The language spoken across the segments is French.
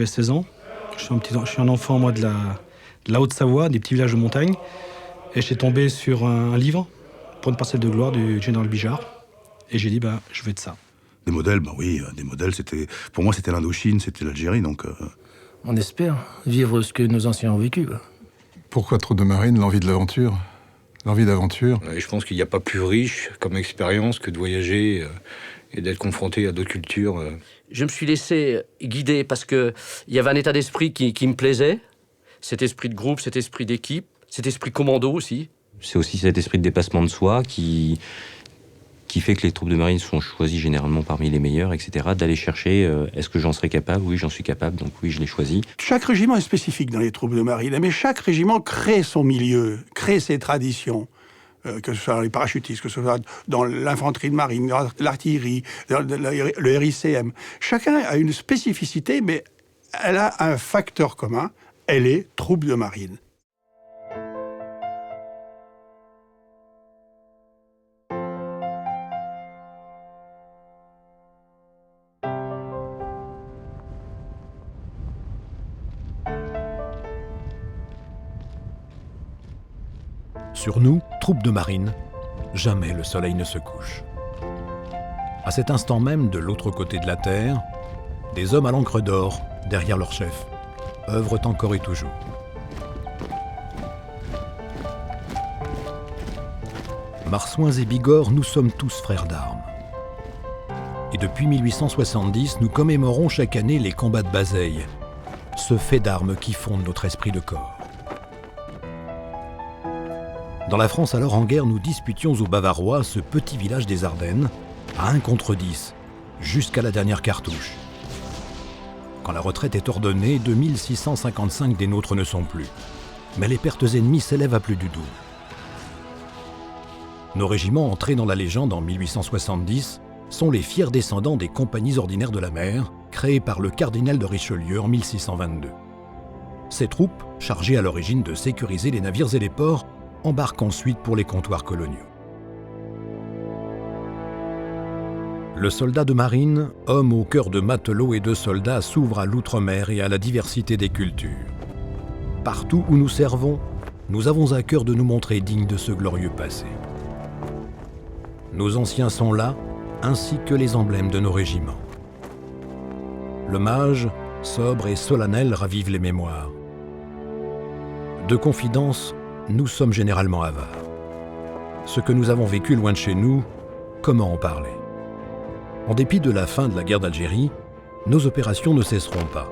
j'avais 16 ans. Je suis un enfant, moi, de la Haute-Savoie, des petits villages de montagne. Et j'ai tombé sur un livre pour une parcelle de gloire du général Bijard. Et j'ai dit, je veux de ça. Des modèles, oui, des modèles, pour moi, c'était l'Indochine, c'était l'Algérie, donc... On espère vivre ce que nos anciens ont vécu. Pourquoi Troupes de Marine? L'envie de l'aventure. L'envie d'aventure. Je pense qu'il n'y a pas plus riche comme expérience que de voyager et d'être confronté à d'autres cultures. Je me suis laissé guider parce qu'il y avait un état d'esprit qui me plaisait. Cet esprit de groupe, cet esprit d'équipe, cet esprit commando aussi. C'est aussi cet esprit de dépassement de soi qui fait que les troupes de marine sont choisies généralement parmi les meilleurs, etc. D'aller chercher, est-ce que j'en serais capable? Oui, j'en suis capable, donc oui, je l'ai choisi. Chaque régiment est spécifique dans les troupes de marine, mais chaque régiment crée son milieu, crée ses traditions. Que ce soit dans les parachutistes, que ce soit dans l'infanterie de marine, l'artillerie, le RICM. Chacun a une spécificité, mais elle a un facteur commun, elle est troupe de marine. Sur nous, troupes de marine, jamais le soleil ne se couche. À cet instant même, de l'autre côté de la terre, des hommes à l'encre d'or, derrière leur chef, œuvrent encore et toujours. Marsouins et Bigorre, nous sommes tous frères d'armes. Et depuis 1870, nous commémorons chaque année les combats de Bazeilles, ce fait d'armes qui fonde notre esprit de corps. Dans la France alors en guerre, nous disputions aux Bavarois ce petit village des Ardennes, à 1 contre 10, jusqu'à la dernière cartouche. Quand la retraite est ordonnée, 2655 des nôtres ne sont plus. Mais les pertes ennemies s'élèvent à plus du double. Nos régiments entrés dans la légende en 1870 sont les fiers descendants des compagnies ordinaires de la mer, créées par le cardinal de Richelieu en 1622. Ces troupes, chargées à l'origine de sécuriser les navires et les ports, embarquent ensuite pour les comptoirs coloniaux. Le soldat de marine, homme au cœur de matelots et de soldats, s'ouvre à l'outre-mer et à la diversité des cultures. Partout où nous servons, nous avons à cœur de nous montrer dignes de ce glorieux passé. Nos anciens sont là, ainsi que les emblèmes de nos régiments. Le mage, sobre et solennel, ravive les mémoires. De confidence, nous sommes généralement avares. Ce que nous avons vécu loin de chez nous, comment en parler? En dépit de la fin de la guerre d'Algérie, nos opérations ne cesseront pas.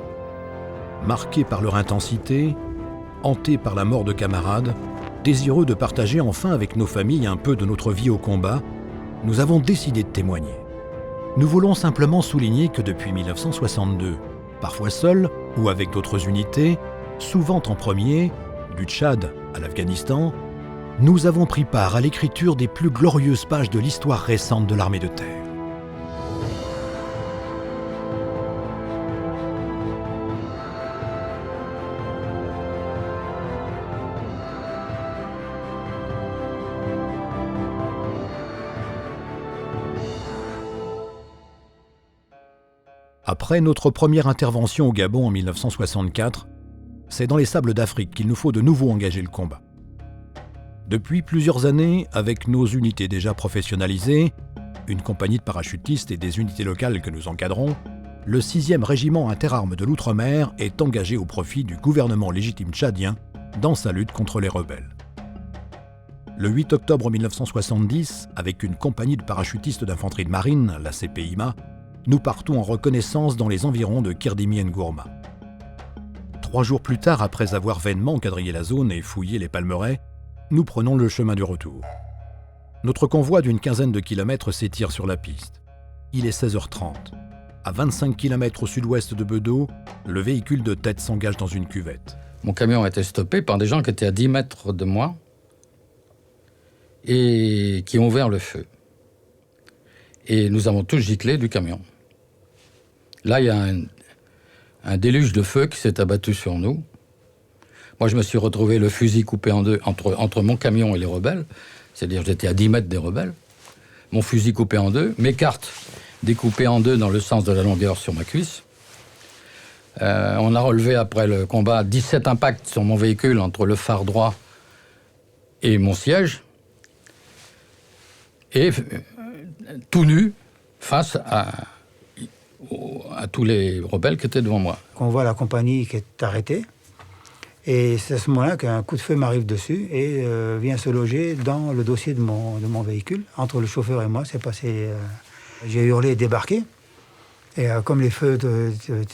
Marquées par leur intensité, hantés par la mort de camarades, désireux de partager enfin avec nos familles un peu de notre vie au combat, nous avons décidé de témoigner. Nous voulons simplement souligner que depuis 1962, parfois seuls ou avec d'autres unités, souvent en premier, du Tchad à l'Afghanistan, nous avons pris part à l'écriture des plus glorieuses pages de l'histoire récente de l'armée de terre. Après notre première intervention au Gabon en 1964, c'est dans les sables d'Afrique qu'il nous faut de nouveau engager le combat. Depuis plusieurs années, avec nos unités déjà professionnalisées, une compagnie de parachutistes et des unités locales que nous encadrons, le 6e régiment interarmes de l'Outre-mer est engagé au profit du gouvernement légitime tchadien dans sa lutte contre les rebelles. Le 8 octobre 1970, avec une compagnie de parachutistes d'infanterie de marine, la CPIMA, nous partons en reconnaissance dans les environs de Kirdimi Ngourma. 3 jours plus tard, après avoir vainement quadrillé la zone et fouillé les palmeraies, nous prenons le chemin du retour. Notre convoi d'une quinzaine de kilomètres s'étire sur la piste. Il est 16h30. À 25 km au sud-ouest de Bedeau, le véhicule de tête s'engage dans une cuvette. Mon camion a été stoppé par des gens qui étaient à 10 mètres de moi et qui ont ouvert le feu. Et nous avons tous giclé du camion. Là, il y a un déluge de feu qui s'est abattu sur nous. Moi, je me suis retrouvé le fusil coupé en deux entre mon camion et les rebelles. C'est-à-dire, j'étais à 10 mètres des rebelles. Mon fusil coupé en deux, mes cartes découpées en deux dans le sens de la longueur sur ma cuisse. On a relevé après le combat 17 impacts sur mon véhicule entre le phare droit et mon siège. Et tout nu face à tous les rebelles qui étaient devant moi. On voit la compagnie qui est arrêtée. Et c'est à ce moment-là qu'un coup de feu m'arrive dessus et vient se loger dans le dossier de mon véhicule. Entre le chauffeur et moi, c'est passé... j'ai hurlé « débarquer ». Et comme les feux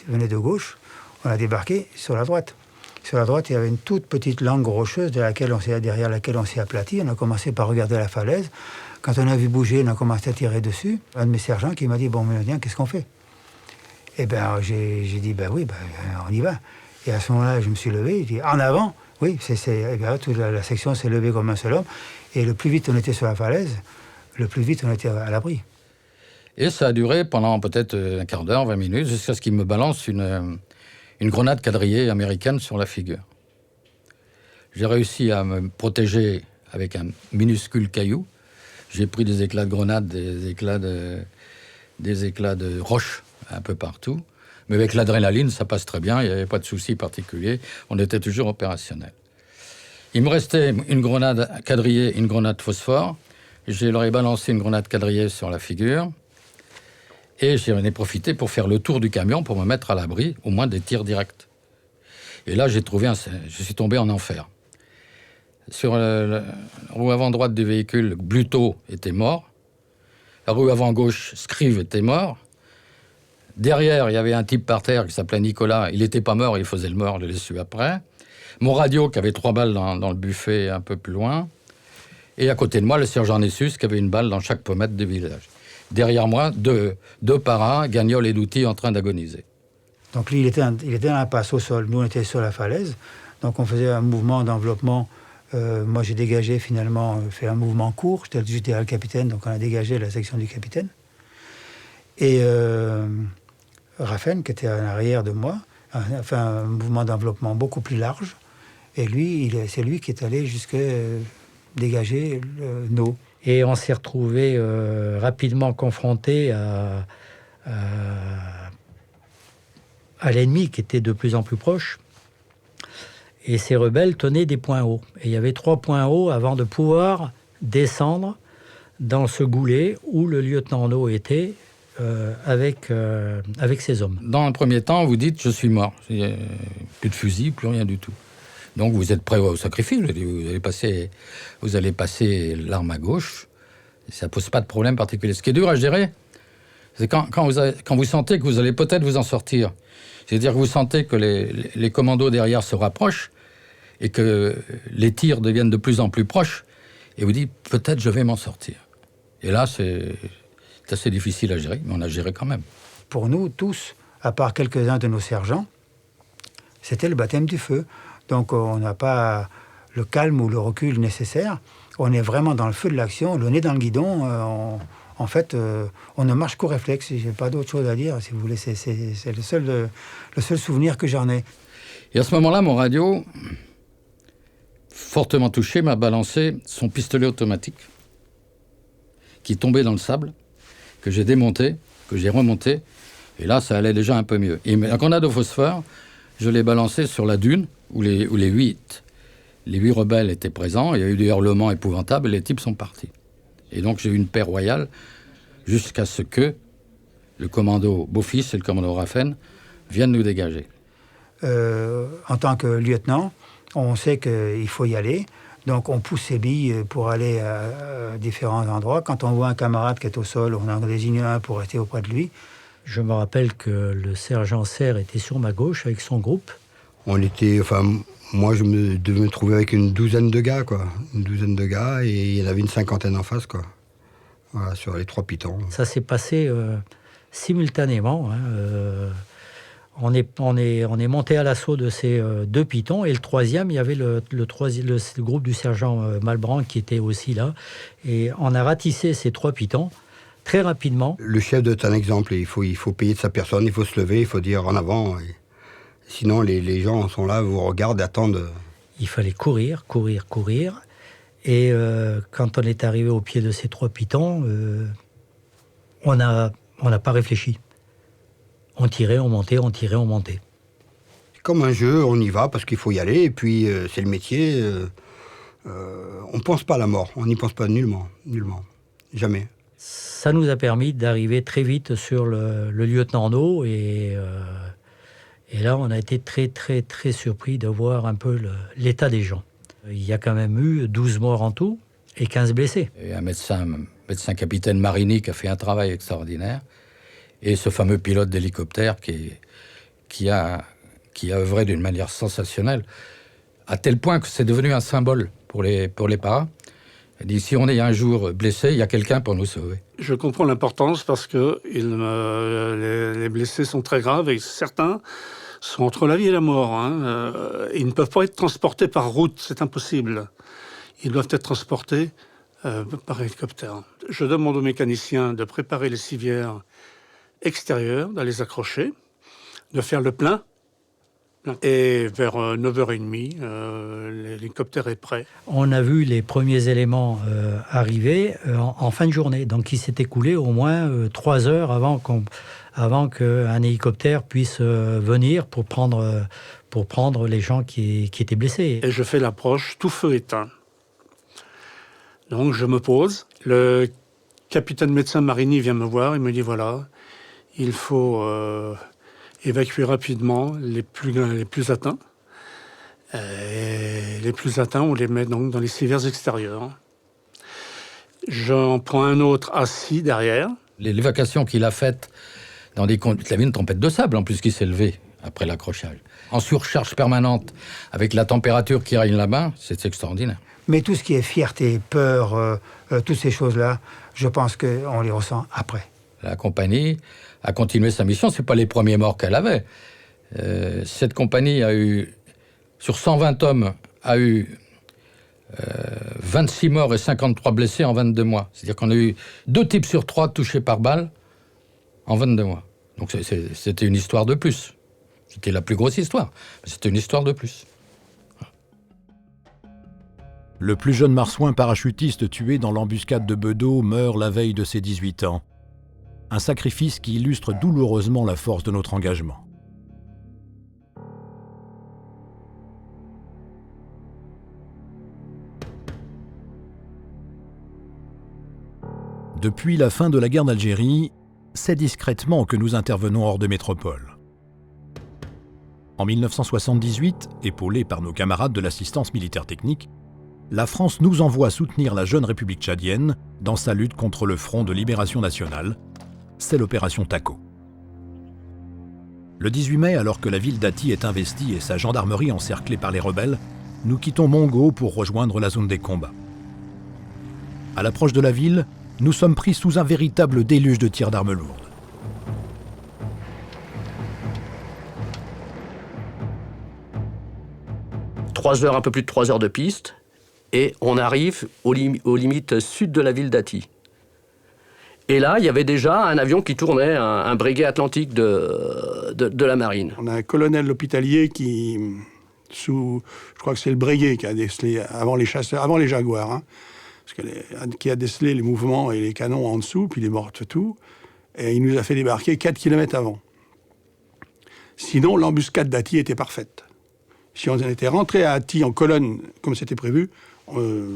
venaient de gauche, on a débarqué sur la droite. Sur la droite, il y avait une toute petite langue rocheuse derrière laquelle on s'est aplati. On a commencé par regarder la falaise. Quand on a vu bouger, on a commencé à tirer dessus. Un de mes sergents qui m'a dit « Bon, bien, qu'est-ce qu'on fait ?» Eh bien, j'ai dit « Ben oui, on y va ». Et à ce moment-là, je me suis levé, j'ai dit « En avant !» Oui, et bien, toute la section s'est levée comme un seul homme. Et le plus vite on était sur la falaise, le plus vite on était à l'abri. Et ça a duré pendant peut-être un quart d'heure, 20 minutes, jusqu'à ce qu'il me balance une grenade quadrillée américaine sur la figure. J'ai réussi à me protéger avec un minuscule caillou. J'ai pris des éclats de grenade, des éclats de roche un peu partout. Mais avec l'adrénaline, ça passe très bien, il n'y avait pas de souci particulier. On était toujours opérationnel. Il me restait une grenade quadrillée, une grenade phosphore. Je leur ai balancé une grenade quadrillée sur la figure. Et j'en ai profité pour faire le tour du camion pour me mettre à l'abri, au moins des tirs directs. Et là, je suis tombé en enfer. Sur la roue avant droite du véhicule, Bluto était mort. La roue avant gauche, Scrive était mort. Derrière, il y avait un type par terre qui s'appelait Nicolas. Il n'était pas mort, il faisait le mort, je l'ai su après. Mon radio, qui avait 3 balles dans le buffet un peu plus loin. Et à côté de moi, le sergent Nessus, qui avait une balle dans chaque pommette du village. Derrière moi, deux paras, Gagnol et Douty, en train d'agoniser. Donc lui, il était dans la passe au sol. Nous, on était sur la falaise. Donc on faisait un mouvement d'enveloppement. Moi, j'ai dégagé finalement, fait un mouvement court. J'étais le capitaine, donc on a dégagé la section du capitaine. Et Raphaël, qui était en arrière de moi, a fait un mouvement d'enveloppement beaucoup plus large. Et lui, c'est lui qui est allé jusqu'à dégager nos. Et on s'est retrouvé rapidement confronté à l'ennemi qui était de plus en plus proche. Et ces rebelles tenaient des points hauts. Et il y avait 3 points hauts avant de pouvoir descendre dans ce goulet où le lieutenant No était avec ses hommes. Dans un premier temps, vous dites « je suis mort ». Plus de fusil, plus rien du tout. Donc vous êtes prêt au sacrifice, vous allez passer l'arme à gauche, ça ne pose pas de problème particulier. Ce qui est dur à gérer, c'est quand vous sentez que vous allez peut-être vous en sortir. C'est-à-dire que vous sentez que les commandos derrière se rapprochent et que les tirs deviennent de plus en plus proches, et vous dites peut-être je vais m'en sortir. Et là, c'est assez difficile à gérer, mais on a géré quand même. Pour nous tous, à part quelques-uns de nos sergents, c'était le baptême du feu. Donc on n'a pas le calme ou le recul nécessaire. On est vraiment dans le feu de l'action, le nez dans le guidon. En fait, on ne marche qu'au réflexe. Je n'ai pas d'autre chose à dire, si vous voulez. C'est le seul souvenir que j'en ai. Et à ce moment-là, mon radio, fortement touché, m'a balancé son pistolet automatique qui tombait dans le sable, que j'ai démonté, que j'ai remonté. Et là, ça allait déjà un peu mieux. Et la grenade au phosphore, je l'ai balancée sur la dune où les 8 rebelles étaient présents. Il y a eu des hurlements épouvantables et les types sont partis. Et donc j'ai eu une paix royale jusqu'à ce que le commando Beaufils et le commando Raffen viennent nous dégager. En tant que lieutenant, on sait qu'il faut y aller. Donc on pousse ses billes pour aller à différents endroits. Quand on voit un camarade qui est au sol, on en désigne un pour rester auprès de lui. Je me rappelle que le sergent Serre était sur ma gauche avec son groupe. Moi, je devais me trouver avec une douzaine de gars, quoi. Une douzaine de gars, et il y en avait une 50aine en face, quoi. Voilà, sur les 3 pitons. Ça s'est passé simultanément. On est monté à l'assaut de ces 2 pitons, et le 3e, il y avait le groupe du sergent Malbranc qui était aussi là. Et on a ratissé ces 3 pitons très rapidement. Le chef doit être un exemple, il faut payer de sa personne, il faut se lever, il faut dire en avant. Sinon, les gens sont là, vous regardent, attendent. Il fallait courir. Et quand on est arrivé au pied de ces 3 pitons, on n'a pas réfléchi. On tirait, on montait. comme un jeu, on y va parce qu'il faut y aller, et puis c'est le métier. On ne pense pas à la mort, on n'y pense pas nullement, jamais. Ça nous a permis d'arriver très vite sur le lieutenant-no, et là, on a été très, très, très surpris de voir un peu l'état des gens. Il y a quand même eu 12 morts en tout et 15 blessés. Et un médecin capitaine Marini qui a fait un travail extraordinaire, et ce fameux pilote d'hélicoptère qui a œuvré d'une manière sensationnelle, à tel point que c'est devenu un symbole pour les paras. Il dit, si on est un jour blessé, il y a quelqu'un pour nous sauver. Je comprends l'importance parce que les blessés sont très graves et certains sont entre la vie et la mort. Ils ne peuvent pas être transportés par route, c'est impossible. Ils doivent être transportés par hélicoptère. Je demande aux mécaniciens de préparer les civières extérieures, d'aller les accrocher, de faire le plein. Et vers 9h30, l'hélicoptère est prêt. On a vu les premiers éléments arriver en fin de journée. Donc il s'est écoulé au moins 3 heures avant qu'un hélicoptère puisse venir pour prendre les gens qui étaient blessés. Et je fais l'approche, tout feu éteint. Donc je me pose. Le capitaine médecin Marini vient me voir. Il me dit, voilà, il faut... évacuer rapidement les plus atteints. Et les plus atteints, on les met donc dans les civières extérieures. J'en prends un autre assis derrière. L'évacuation qu'il a faite il avait une tempête de sable en plus qui s'est levée après l'accrochage. En surcharge permanente, avec la température qui règne là-bas, c'est extraordinaire. Mais tout ce qui est fierté, peur, toutes ces choses-là, je pense qu'on les ressent après. La compagnie a continué sa mission. Ce n'est pas les premiers morts qu'elle avait. Cette compagnie a eu, sur 120 hommes, a eu 26 morts et 53 blessés en 22 mois. C'est-à-dire qu'on a eu 2 types sur 3 touchés par balle en 22 mois. Donc c'était une histoire de plus. C'était la plus grosse histoire. Mais c'était une histoire de plus. Le plus jeune marsouin parachutiste tué dans l'embuscade de Bedeau meurt la veille de ses 18 ans. Un sacrifice qui illustre douloureusement la force de notre engagement. Depuis la fin de la guerre d'Algérie, c'est discrètement que nous intervenons hors de métropole. En 1978, épaulés par nos camarades de l'assistance militaire technique, la France nous envoie soutenir la jeune République tchadienne dans sa lutte contre le Front de libération nationale. C'est l'opération Taco. Le 18 mai, alors que la ville d'Ati est investie et sa gendarmerie encerclée par les rebelles, nous quittons Mongo pour rejoindre la zone des combats. À l'approche de la ville, nous sommes pris sous un véritable déluge de tirs d'armes lourdes. Un peu plus de 3 heures de piste, et on arrive aux limites sud de la ville d'Ati. Et là, il y avait déjà un avion qui tournait, un Breguet Atlantique de la marine. On a un colonel hospitalier qui, je crois que c'est le Breguet qui a décelé, avant les chasseurs, avant les Jaguars, qui a décelé les mouvements et les canons en dessous, puis les mortes tout, et il nous a fait débarquer 4 km avant. Sinon, l'embuscade d'Ati était parfaite. Si on était rentré à Ati en colonne, comme c'était prévu, on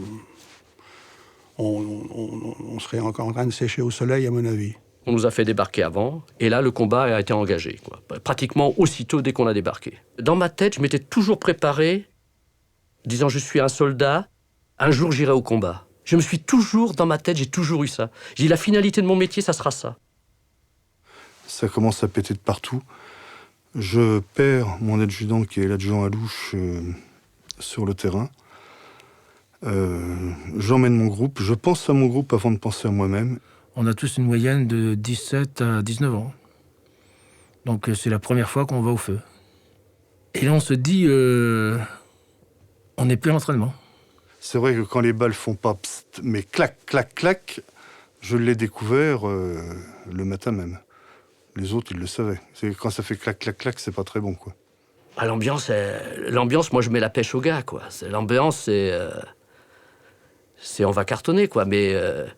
serait encore en train de sécher au soleil, à mon avis. On nous a fait débarquer avant, et là, le combat a été engagé, quoi. Pratiquement aussitôt dès qu'on a débarqué. Dans ma tête, je m'étais toujours préparé, disant « je suis un soldat, un jour j'irai au combat ». Je me suis toujours, dans ma tête, j'ai toujours eu ça. J'ai dit « la finalité de mon métier, ça sera ça ». Ça commence à péter de partout. Je perds mon adjudant, qui est l'adjudant Alouche, sur le terrain. J'emmène mon groupe. Je pense à mon groupe avant de penser à moi-même. On a tous une moyenne de 17 à 19 ans. Donc c'est la première fois qu'on va au feu. Et là, on se dit, on n'est plus à l'entraînement. C'est vrai que quand les balles font pas pst, mais clac, clac, clac, je l'ai découvert le matin même. Les autres, ils le savaient. Quand ça fait clac, clac, clac, c'est pas très bon, quoi. Ah, l'ambiance, moi, je mets la pêche aux gars, quoi. L'ambiance, c'est on va cartonner, quoi. Mais de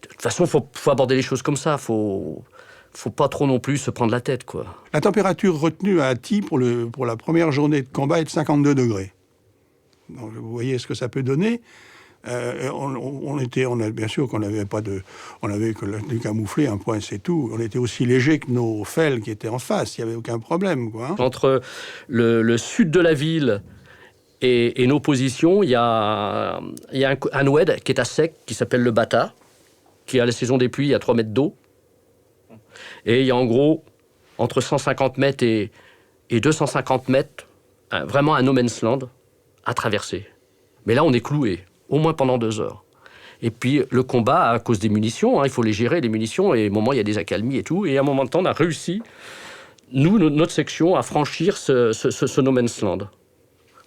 toute façon, faut aborder les choses comme ça. Faut faut pas trop non plus se prendre la tête, quoi. La température retenue à Athi pour la première journée de combat est de 52 degrés. Donc, vous voyez ce que ça peut donner. Bien sûr qu'on n'avait pas on avait que du camouflé, un point, c'est tout. On était aussi léger que nos fels qui étaient en face. Il n'y avait aucun problème, quoi. Entre le sud de la ville et nos positions, il y a un oued qui est à sec, qui s'appelle le Bata, qui à la saison des pluies, il y a 3 mètres d'eau. Et il y a en gros, entre 150 mètres et 250 mètres, vraiment un no man's land à traverser. Mais là, on est cloué, au moins pendant 2 heures. Et puis, le combat, à cause des munitions, il faut les gérer, les munitions, et à un moment, il y a des accalmies et tout. Et à un moment de temps, on a réussi, nous, notre section, à franchir ce no man's land.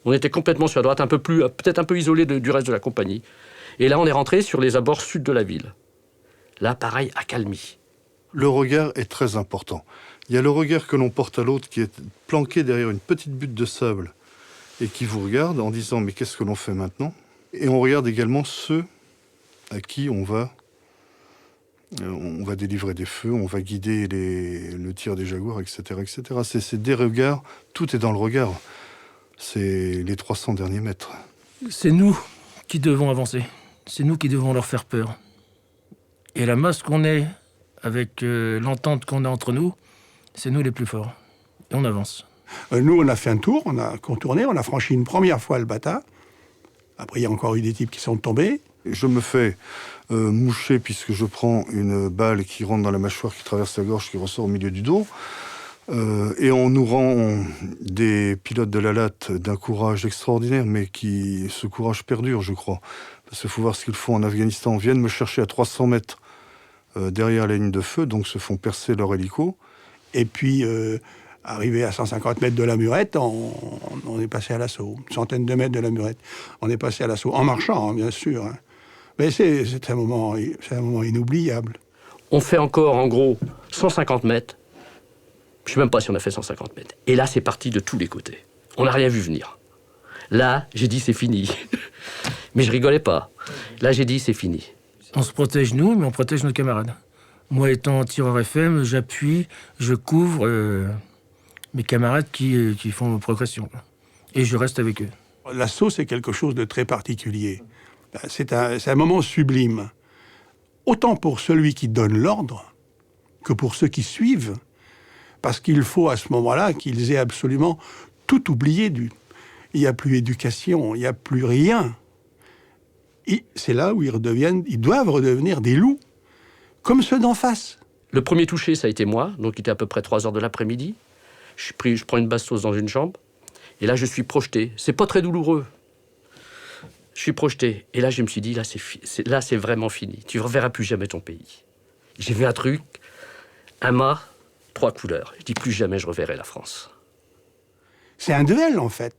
On était complètement sur la droite, peut-être un peu isolé du reste de la compagnie. Et là, on est rentré sur les abords sud de la ville. Là, pareil, accalmie. Le regard est très important. Il y a le regard que l'on porte à l'autre qui est planqué derrière une petite butte de sable et qui vous regarde en disant « mais qu'est-ce que l'on fait maintenant ?» Et on regarde également ceux à qui on va délivrer des feux, on va guider le tir des jaguars, etc. etc. C'est des regards, tout est dans le regard. C'est les 300 derniers mètres. C'est nous qui devons avancer. C'est nous qui devons leur faire peur. Et la masse qu'on est, avec l'entente qu'on a entre nous, c'est nous les plus forts. Et on avance. Nous, on a fait un tour, on a contourné, on a franchi une première fois le Bata. Après, il y a encore eu des types qui sont tombés. Je me fais moucher puisque je prends une balle qui rentre dans la mâchoire, qui traverse la gorge, qui ressort au milieu du dos. Et on nous rend des pilotes de la latte d'un courage extraordinaire, mais ce courage perdure, je crois. Parce qu'il faut voir ce qu'ils font en Afghanistan. Ils viennent me chercher à 300 mètres derrière la ligne de feu, donc se font percer leur hélico. Et puis, arrivé à 150 mètres de la Murette, on est passé à l'assaut. Une centaine de mètres de la Murette. On est passé à l'assaut, en marchant, bien sûr. Hein. Mais c'est un moment inoubliable. On fait encore, en gros, 150 mètres. Je ne sais même pas si on a fait 150 mètres. Et là, c'est parti de tous les côtés. On n'a rien vu venir. Là, j'ai dit, c'est fini. Mais je rigolais pas. Là, j'ai dit, c'est fini. On se protège nous, mais on protège nos camarades. Moi, étant tireur FM, j'appuie, je couvre mes camarades qui font progression. Et je reste avec eux. L'assaut, c'est quelque chose de très particulier. C'est un moment sublime. Autant pour celui qui donne l'ordre que pour ceux qui suivent. Parce qu'il faut à ce moment-là qu'ils aient absolument tout oublié. Il n'y a plus éducation, il n'y a plus rien. C'est là où ils doivent redevenir des loups, comme ceux d'en face. Le premier touché, ça a été moi, donc il était à peu près 3 heures de l'après-midi. Je prends une bastos dans une jambe, et là je suis projeté. C'est pas très douloureux. Je suis projeté, et là je me suis dit, là c'est vraiment fini. Tu ne reverras plus jamais ton pays. J'ai vu un truc, un mât, 3 couleurs. Je dis plus jamais je reverrai la France. C'est un duel, en fait,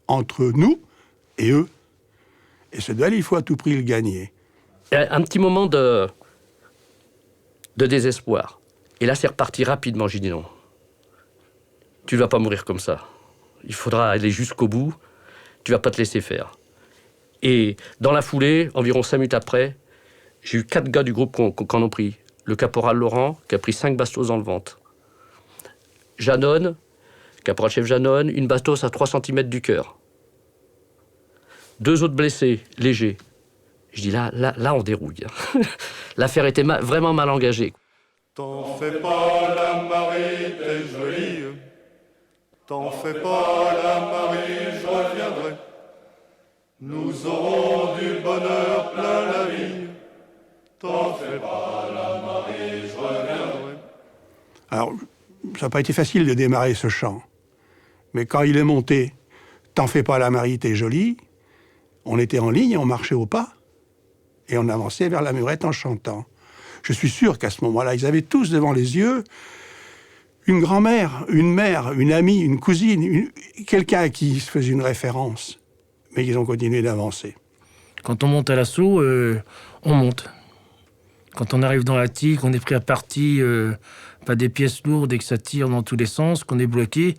entre nous et eux. Et ce duel, il faut à tout prix le gagner. Un petit moment de désespoir. Et là, c'est reparti rapidement. J'ai dit non. Tu ne vas pas mourir comme ça. Il faudra aller jusqu'au bout. Tu ne vas pas te laisser faire. Et dans la foulée, environ 5 minutes après, j'ai eu 4 gars du groupe qui en ont pris. Le caporal Laurent, qui a pris 5 bastos dans le ventre. Janone, caporal-chef Janone, une bastos à 3 cm du cœur. 2 autres blessés, légers. Je dis là, on dérouille. L'affaire était vraiment mal engagée. T'en fais pas, la Marie, t'es jolie. T'en fais pas, la Marie, je reviendrai. Nous aurons du bonheur plein la vie. T'en fais pas, la Marie, je reviendrai. Alors, ça n'a pas été facile de démarrer ce chant. Mais quand il est monté, t'en fais pas, la Marie, t'es jolie, on était en ligne, on marchait au pas, et on avançait vers la Murette en chantant. Je suis sûr qu'à ce moment-là, ils avaient tous devant les yeux une grand-mère, une mère, une amie, une cousine, quelqu'un à qui se faisait une référence. Mais ils ont continué d'avancer. Quand on monte à l'assaut, on monte. Quand on arrive dans la tique, qu'on est pris à partie, pas des pièces lourdes et que ça tire dans tous les sens, qu'on est bloqué,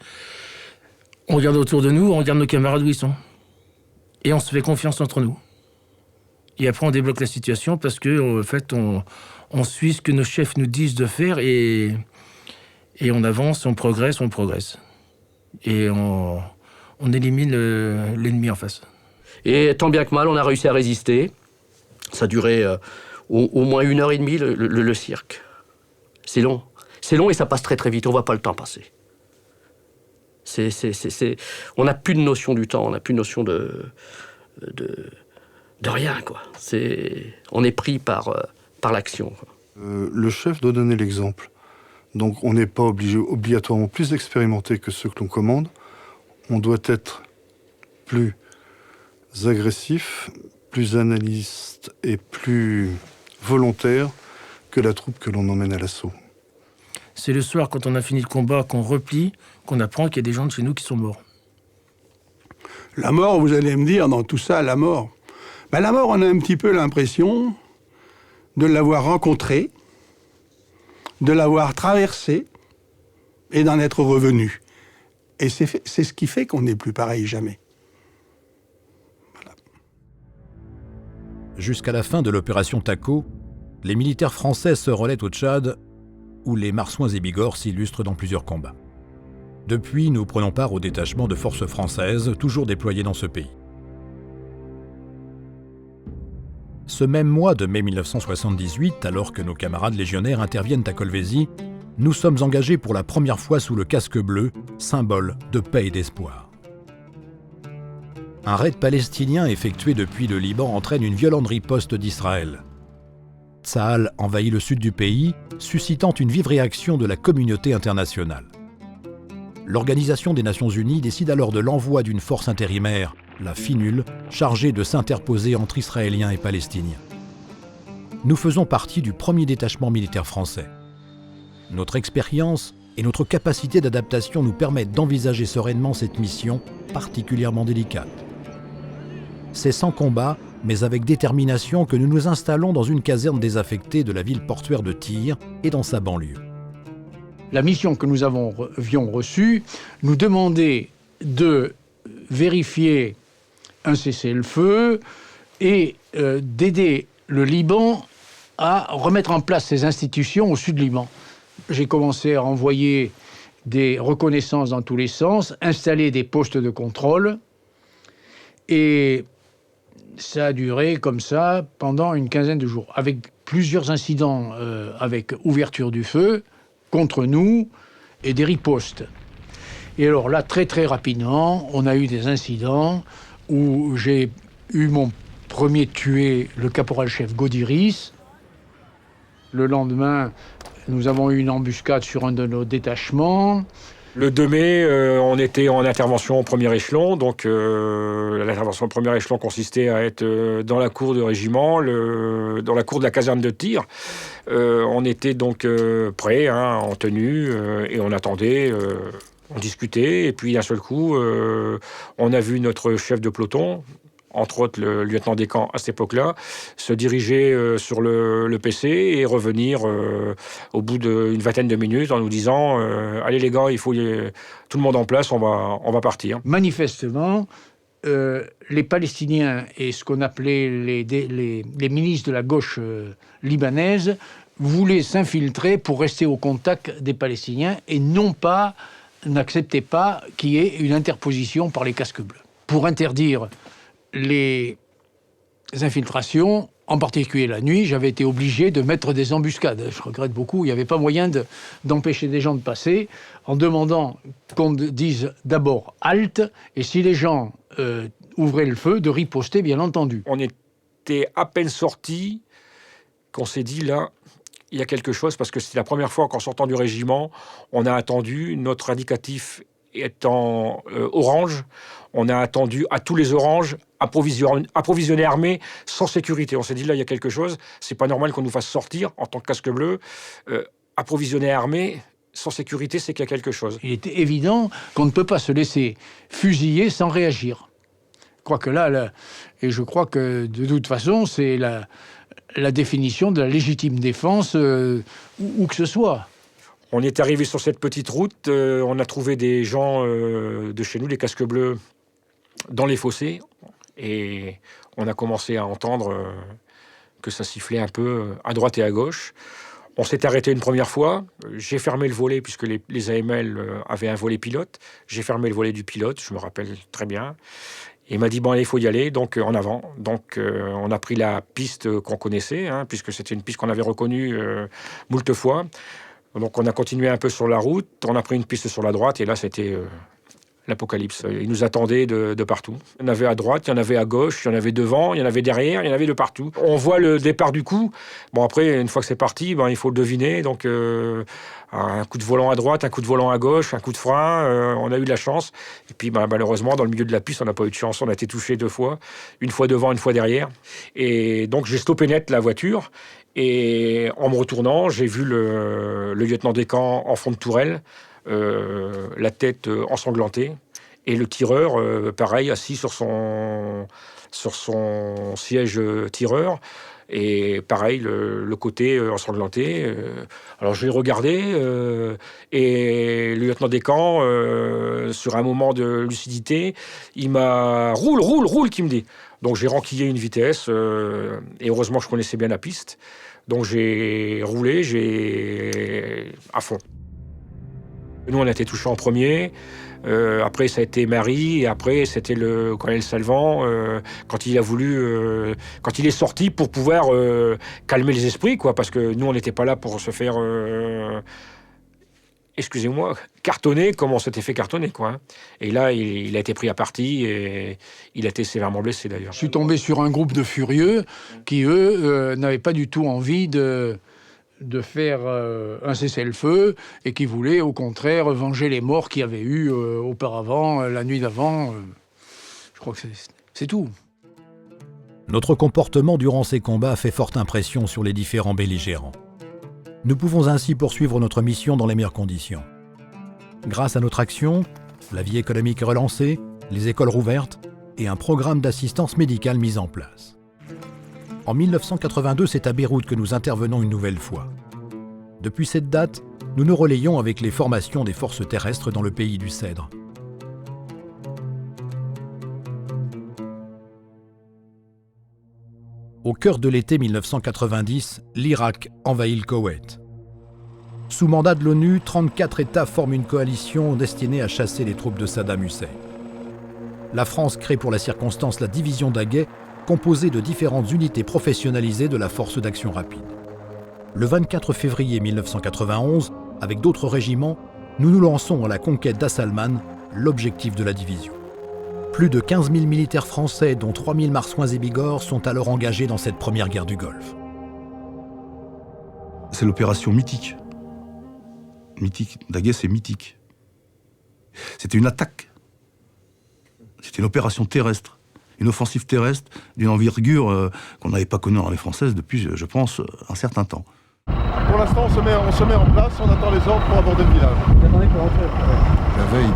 on regarde autour de nous, on regarde nos camarades où ils sont. Et on se fait confiance entre nous. Et après, on débloque la situation parce que, en fait, on suit ce que nos chefs nous disent de faire et Et on avance, on progresse. Et on élimine l'ennemi en face. Et tant bien que mal, on a réussi à résister. Ça a duré au moins 1h30, le cirque. C'est long. C'est long et ça passe très très vite. On ne voit pas le temps passer. On n'a plus de notion du temps, on n'a plus de notion de rien, quoi. On est pris par l'action. Le chef doit donner l'exemple. Donc on n'est pas obligatoirement plus expérimenté que ceux que l'on commande. On doit être plus agressif, plus analyste et plus volontaire que la troupe que l'on emmène à l'assaut. C'est le soir, quand on a fini le combat, qu'on replie, qu'on apprend qu'il y a des gens de chez nous qui sont morts. La mort, vous allez me dire, dans tout ça, la mort. Ben, la mort, on a un petit peu l'impression de l'avoir rencontrée, de l'avoir traversée et d'en être revenu. Et c'est ce qui fait qu'on n'est plus pareil jamais. Voilà. Jusqu'à la fin de l'opération Taco, les militaires français se relaient au Tchad, où les marsouins et Bigorre s'illustrent dans plusieurs combats. Depuis, nous prenons part au détachement de forces françaises, toujours déployées dans ce pays. Ce même mois de mai 1978, alors que nos camarades légionnaires interviennent à Kolwezi, nous sommes engagés pour la première fois sous le casque bleu, symbole de paix et d'espoir. Un raid palestinien effectué depuis le Liban entraîne une violente riposte d'Israël. Tsahal envahit le sud du pays, suscitant une vive réaction de la communauté internationale. L'Organisation des Nations Unies décide alors de l'envoi d'une force intérimaire, la FINUL, chargée de s'interposer entre Israéliens et Palestiniens. Nous faisons partie du premier détachement militaire français. Notre expérience et notre capacité d'adaptation nous permettent d'envisager sereinement cette mission particulièrement délicate. C'est sans combat, mais avec détermination, que nous nous installons dans une caserne désaffectée de la ville portuaire de Tyr et dans sa banlieue. La mission que nous avions reçue nous demandait de vérifier un cessez-le-feu et d'aider le Liban à remettre en place ses institutions au sud Liban. J'ai commencé à envoyer des reconnaissances dans tous les sens, installer des postes de contrôle, et ça a duré comme ça pendant une quinzaine de jours, avec plusieurs incidents avec ouverture du feu contre nous et des ripostes. Et alors là, très très rapidement, on a eu des incidents où j'ai eu mon premier tué, le caporal-chef Godiris. Le lendemain, nous avons eu une embuscade sur un de nos détachements. Le 2 mai, on était en intervention au premier échelon. Donc, l'intervention au premier échelon consistait à être dans la cour de régiment, dans la cour de la caserne de tir. On était donc prêts, en tenue, et on attendait, on discutait. Et puis, d'un seul coup, on a vu notre chef de peloton, entre autres le lieutenant des camps à cette époque-là, se diriger sur le PC et revenir au bout d'une vingtaine de minutes en nous disant allez les gars, il faut tout le monde en place, on va partir. Manifestement, les Palestiniens et ce qu'on appelait les milices de la gauche libanaise voulaient s'infiltrer pour rester au contact des Palestiniens et n'acceptaient pas qu'il y ait une interposition par les casques bleus. Pour interdire les infiltrations, en particulier la nuit, j'avais été obligé de mettre des embuscades. Je regrette beaucoup, il n'y avait pas moyen d'empêcher des gens de passer, en demandant qu'on dise d'abord « halte », et si les gens ouvraient le feu, de riposter, bien entendu. On était à peine sortis qu'on s'est dit, là, il y a quelque chose, parce que c'était la première fois qu'en sortant du régiment, on a attendu, notre indicatif étant orange, on a attendu à tous les oranges approvisionner armés sans sécurité. On s'est dit là, il y a quelque chose, c'est pas normal qu'on nous fasse sortir en tant que casque bleu, approvisionner armés sans sécurité, c'est qu'il y a quelque chose. Il était évident qu'on ne peut pas se laisser fusiller sans réagir. Je crois que et je crois que de toute façon, c'est la définition de la légitime défense où que ce soit. On est arrivé sur cette petite route, on a trouvé des gens de chez nous, les casques bleus, dans les fossés, et on a commencé à entendre que ça sifflait un peu à droite et à gauche. On s'est arrêté une première fois. J'ai fermé le volet, puisque les AML avaient un volet pilote. J'ai fermé le volet du pilote, je me rappelle très bien. Il m'a dit, bon, allez, il faut y aller, donc en avant. Donc, on a pris la piste qu'on connaissait, hein, puisque c'était une piste qu'on avait reconnue moult fois. Donc, on a continué un peu sur la route. On a pris une piste sur la droite, et là, c'était l'apocalypse. Ils nous attendaient de partout. Il y en avait à droite, il y en avait à gauche, il y en avait devant, il y en avait derrière, il y en avait de partout. On voit le départ du coup. Bon, après, une fois que c'est parti, il faut le deviner. Donc, un coup de volant à droite, un coup de volant à gauche, un coup de frein, on a eu de la chance. Et puis, malheureusement, dans le milieu de la piste, on n'a pas eu de chance. On a été touché 2 fois, une fois devant, une fois derrière. Et donc, j'ai stoppé net la voiture. Et en me retournant, j'ai vu le lieutenant des camps en fond de tourelle, la tête ensanglantée, et le tireur, pareil, assis sur son siège tireur, et pareil, le côté ensanglanté. Alors je l'ai regardé, et le lieutenant des camps, sur un moment de lucidité, il m'a « roule » qui me dit. Donc j'ai renquillé une vitesse, et heureusement je connaissais bien la piste. Donc j'ai roulé, à fond. Nous, on a été touchés en premier. Après, ça a été Marie. Et après, c'était le colonel Salvant, quand il a voulu... quand il est sorti pour pouvoir calmer les esprits, quoi. Parce que nous, on n'était pas là pour se faire... excusez-moi, cartonner comme on s'était fait cartonner, quoi. Et là, il a été pris à partie et il a été sévèrement blessé, d'ailleurs. Je suis tombé sur un groupe de furieux qui, eux, n'avaient pas du tout envie de faire un cessez-le-feu et qui voulaient, au contraire, venger les morts qu'il y avait eu auparavant, la nuit d'avant. Je crois que c'est tout. Notre comportement durant ces combats fait forte impression sur les différents belligérants. Nous pouvons ainsi poursuivre notre mission dans les meilleures conditions. Grâce à notre action, la vie économique est relancée, les écoles rouvertes et un programme d'assistance médicale mis en place. En 1982, c'est à Beyrouth que nous intervenons une nouvelle fois. Depuis cette date, nous nous relayons avec les formations des forces terrestres dans le pays du Cèdre. Au cœur de l'été 1990, l'Irak envahit le Koweït. Sous mandat de l'ONU, 34 États forment une coalition destinée à chasser les troupes de Saddam Hussein. La France crée pour la circonstance la division d'Aguet, composée de différentes unités professionnalisées de la force d'action rapide. Le 24 février 1991, avec d'autres régiments, nous nous lançons à la conquête d'Assalman, l'objectif de la division. Plus de 15 000 militaires français, dont 3 000 marsouins et bigorres, sont alors engagés dans cette première guerre du Golfe. C'est l'opération mythique. Mythique. Daguet, c'est mythique. C'était une attaque. C'était une opération terrestre. Une offensive terrestre d'une envergure qu'on n'avait pas connue dans l'armée française depuis, je pense, un certain temps. Pour l'instant, on se met en place, on attend les ordres pour aborder le village. La veille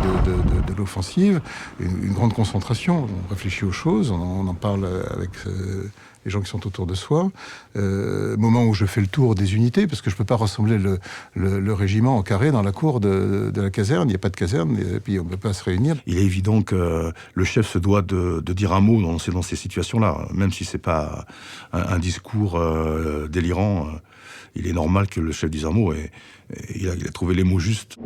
de l'offensive, une grande concentration, on réfléchit aux choses, on en parle avec les gens qui sont autour de soi. Moment où je fais le tour des unités, parce que je ne peux pas rassembler le régiment en carré dans la cour de la caserne, il n'y a pas de caserne, et puis on ne peut pas se réunir. Il est évident que le chef se doit de dire un mot dans ces situations-là, même si ce n'est pas un discours délirant. Il est normal que le chef dise un mot, et il a trouvé les mots justes.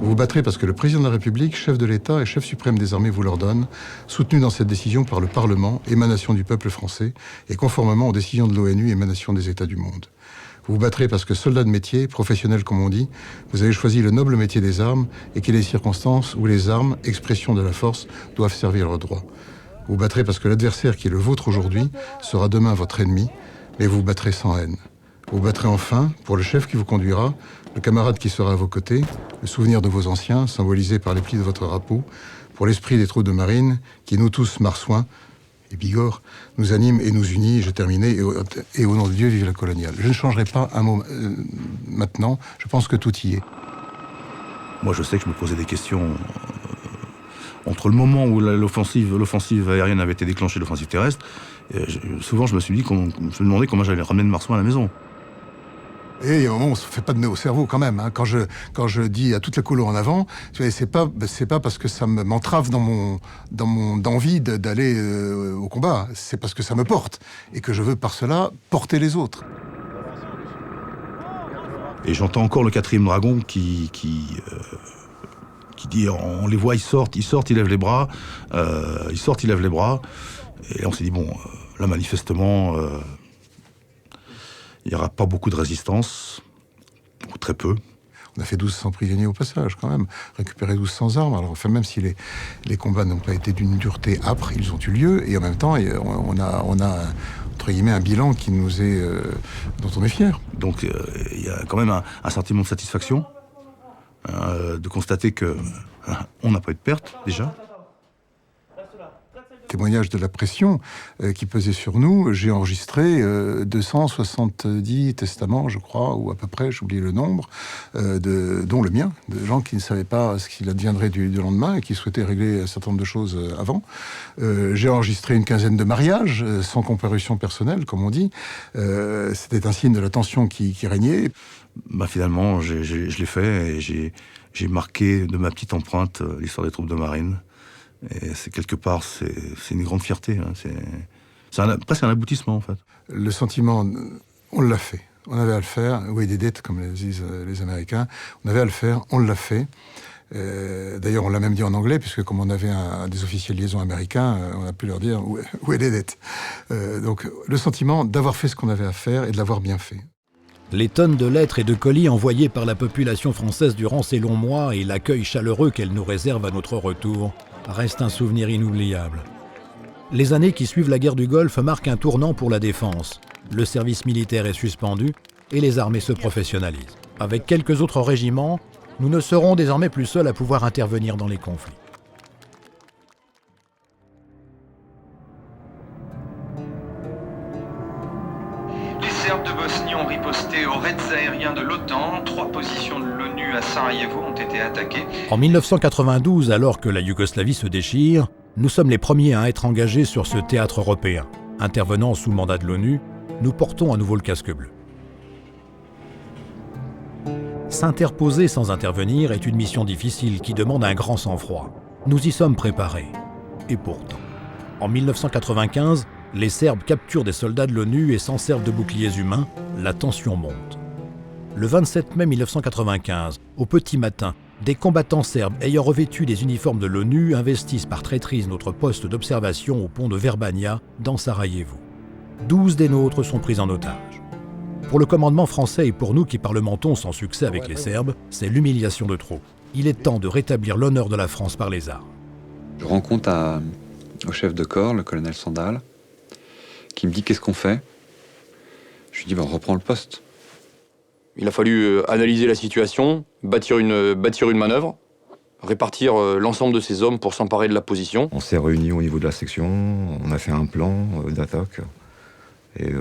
Vous vous battrez parce que le président de la République, chef de l'État et chef suprême des armées vous l'ordonne, soutenu dans cette décision par le Parlement, émanation du peuple français, et conformément aux décisions de l'ONU, émanation des États du monde. Vous vous battrez parce que soldat de métier, professionnel comme on dit, vous avez choisi le noble métier des armes et qu'il y a des circonstances où les armes, expression de la force, doivent servir leurs droits. Vous vous battrez parce que l'adversaire qui est le vôtre aujourd'hui sera demain votre ennemi, mais vous vous battrez sans haine. Vous vous battrez enfin pour le chef qui vous conduira, le camarade qui sera à vos côtés, le souvenir de vos anciens, symbolisé par les plis de votre drapeau, pour l'esprit des troupes de marine, qui nous tous, marsouins et bigorres, nous anime et nous unit. Je terminais, et au nom de Dieu, vive la coloniale. Je ne changerai pas un mot maintenant, je pense que tout y est. Moi, je sais que je me posais des questions entre le moment où l'offensive aérienne avait été déclenchée, l'offensive terrestre. Souvent, je me suis dit, je me demandais comment j'allais ramener le marsouin à la maison. Et il y a un moment où on ne se fait pas de nœud au cerveau quand même. Hein. Quand je dis à toute la colo en avant, c'est pas parce que ça m'entrave dans mon envie d'aller au combat. C'est parce que ça me porte et que je veux par cela porter les autres. Et j'entends encore le 4e dragon qui dit, on les voit, ils sortent, ils lèvent les bras, ils sortent, ils lèvent les bras. Et là, on s'est dit, bon, là, manifestement, il n'y aura pas beaucoup de résistance, ou très peu. On a fait 1200 prisonniers au passage, quand même. Récupéré 1200 armes. Alors, enfin, même si les combats n'ont pas été d'une dureté âpre, ils ont eu lieu. Et en même temps, on a entre guillemets, un bilan qui nous est, dont on est fier. Donc, il y a quand même un sentiment de satisfaction, de constater que on n'a pas eu de perte, déjà. Témoignage de la pression qui pesait sur nous. J'ai enregistré 270 testaments, je crois, ou à peu près, j'oublie le nombre, dont le mien, de gens qui ne savaient pas ce qu'il adviendrait du lendemain et qui souhaitaient régler un certain nombre de choses avant. J'ai enregistré une quinzaine de mariages, sans comparution personnelle, comme on dit. C'était un signe de la tension qui régnait. Bah, finalement, je l'ai fait et j'ai marqué de ma petite empreinte l'histoire des troupes de marine. Et c'est quelque part, c'est une grande fierté. Hein. C'est presque un aboutissement, en fait. Le sentiment, on l'a fait. On avait à le faire. We did it, comme le disent les Américains. On avait à le faire, on l'a fait. D'ailleurs, on l'a même dit en anglais, puisque comme on avait des officiers de liaison américains, on a pu leur dire we did it. Donc, le sentiment d'avoir fait ce qu'on avait à faire et de l'avoir bien fait. Les tonnes de lettres et de colis envoyés par la population française durant ces longs mois et l'accueil chaleureux qu'elle nous réserve à notre retour restent un souvenir inoubliable. Les années qui suivent la guerre du Golfe marquent un tournant pour la défense. Le service militaire est suspendu et les armées se professionnalisent. Avec quelques autres régiments, nous ne serons désormais plus seuls à pouvoir intervenir dans les conflits. Les Serbes de Bosnie ont riposté aux raids aériens de l'OTAN. 3 positions de l'ONU à Sarajevo ont été attaquées. En 1992, alors que la Yougoslavie se déchire, nous sommes les premiers à être engagés sur ce théâtre européen. Intervenant sous mandat de l'ONU, nous portons à nouveau le casque bleu. S'interposer sans intervenir est une mission difficile qui demande un grand sang-froid. Nous y sommes préparés. Et pourtant, en 1995, les Serbes capturent des soldats de l'ONU et s'en servent de boucliers humains, la tension monte. Le 27 mai 1995, au petit matin, des combattants serbes ayant revêtu des uniformes de l'ONU investissent par traîtrise notre poste d'observation au pont de Verbania, dans Sarajevo. 12 des nôtres sont pris en otage. Pour le commandement français et pour nous qui parlementons sans succès avec les Serbes, c'est l'humiliation de trop. Il est temps de rétablir l'honneur de la France par les armes. Je rends compte au chef de corps, le colonel Sandal, qui me dit qu'est-ce qu'on fait. Je lui dis on reprend le poste. Il a fallu analyser la situation, bâtir une manœuvre, répartir l'ensemble de ces hommes pour s'emparer de la position. On s'est réunis au niveau de la section, on a fait un plan d'attaque. Et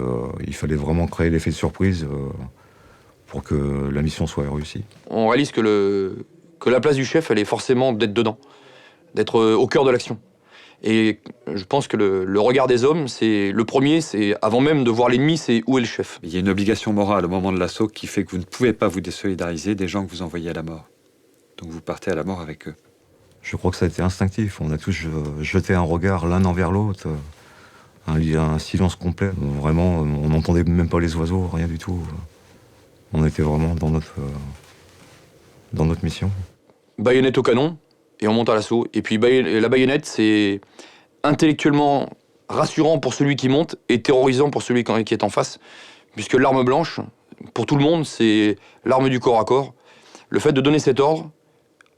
il fallait vraiment créer l'effet de surprise pour que la mission soit réussie. On réalise que la place du chef, elle est forcément d'être dedans, d'être au cœur de l'action. Et je pense que le regard des hommes, c'est le premier, c'est avant même de voir l'ennemi, c'est où est le chef. Il y a une obligation morale au moment de l'assaut qui fait que vous ne pouvez pas vous désolidariser des gens que vous envoyez à la mort. Donc vous partez à la mort avec eux. Je crois que ça a été instinctif. On a tous jeté un regard l'un envers l'autre. Un silence complet. Vraiment, on n'entendait même pas les oiseaux, rien du tout. On était vraiment dans notre mission. Baïonnette au canon, et on monte à l'assaut. Et puis la baïonnette, c'est intellectuellement rassurant pour celui qui monte et terrorisant pour celui qui est en face. Puisque l'arme blanche, pour tout le monde, c'est l'arme du corps à corps. Le fait de donner cet ordre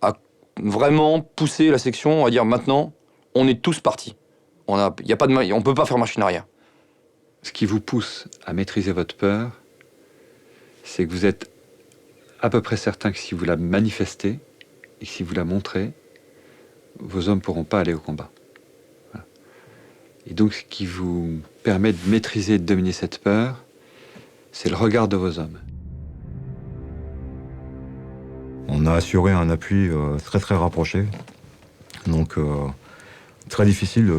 a vraiment poussé la section à dire maintenant, on est tous partis. On ne peut pas faire machine arrière. Ce qui vous pousse à maîtriser votre peur, c'est que vous êtes à peu près certain que si vous la manifestez et que si vous la montrez, vos hommes ne pourront pas aller au combat. Voilà. Et donc ce qui vous permet de maîtriser et de dominer cette peur, c'est le regard de vos hommes. On a assuré un appui très très rapproché. Donc très difficile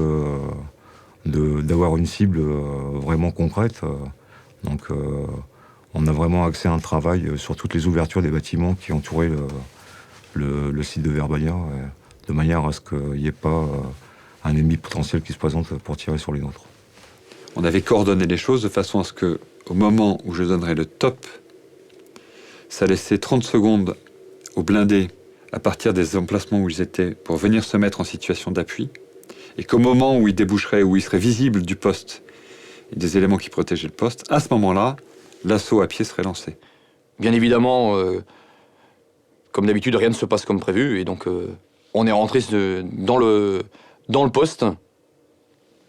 d'avoir une cible vraiment concrète. Donc on a vraiment axé un travail sur toutes les ouvertures des bâtiments qui entouraient le site de Verbania, de manière à ce qu'il n'y ait pas un ennemi potentiel qui se présente pour tirer sur les nôtres. On avait coordonné les choses de façon à ce que, au moment où je donnerais le top, Ça laissait 30 secondes aux blindés, à partir des emplacements où ils étaient, pour venir se mettre en situation d'appui, et qu'au moment où ils déboucheraient, où ils seraient visibles du poste, et des éléments qui protégeaient le poste, à ce moment-là, l'assaut à pied serait lancé. Bien évidemment, comme d'habitude, rien ne se passe comme prévu, et donc on est rentré dans le poste,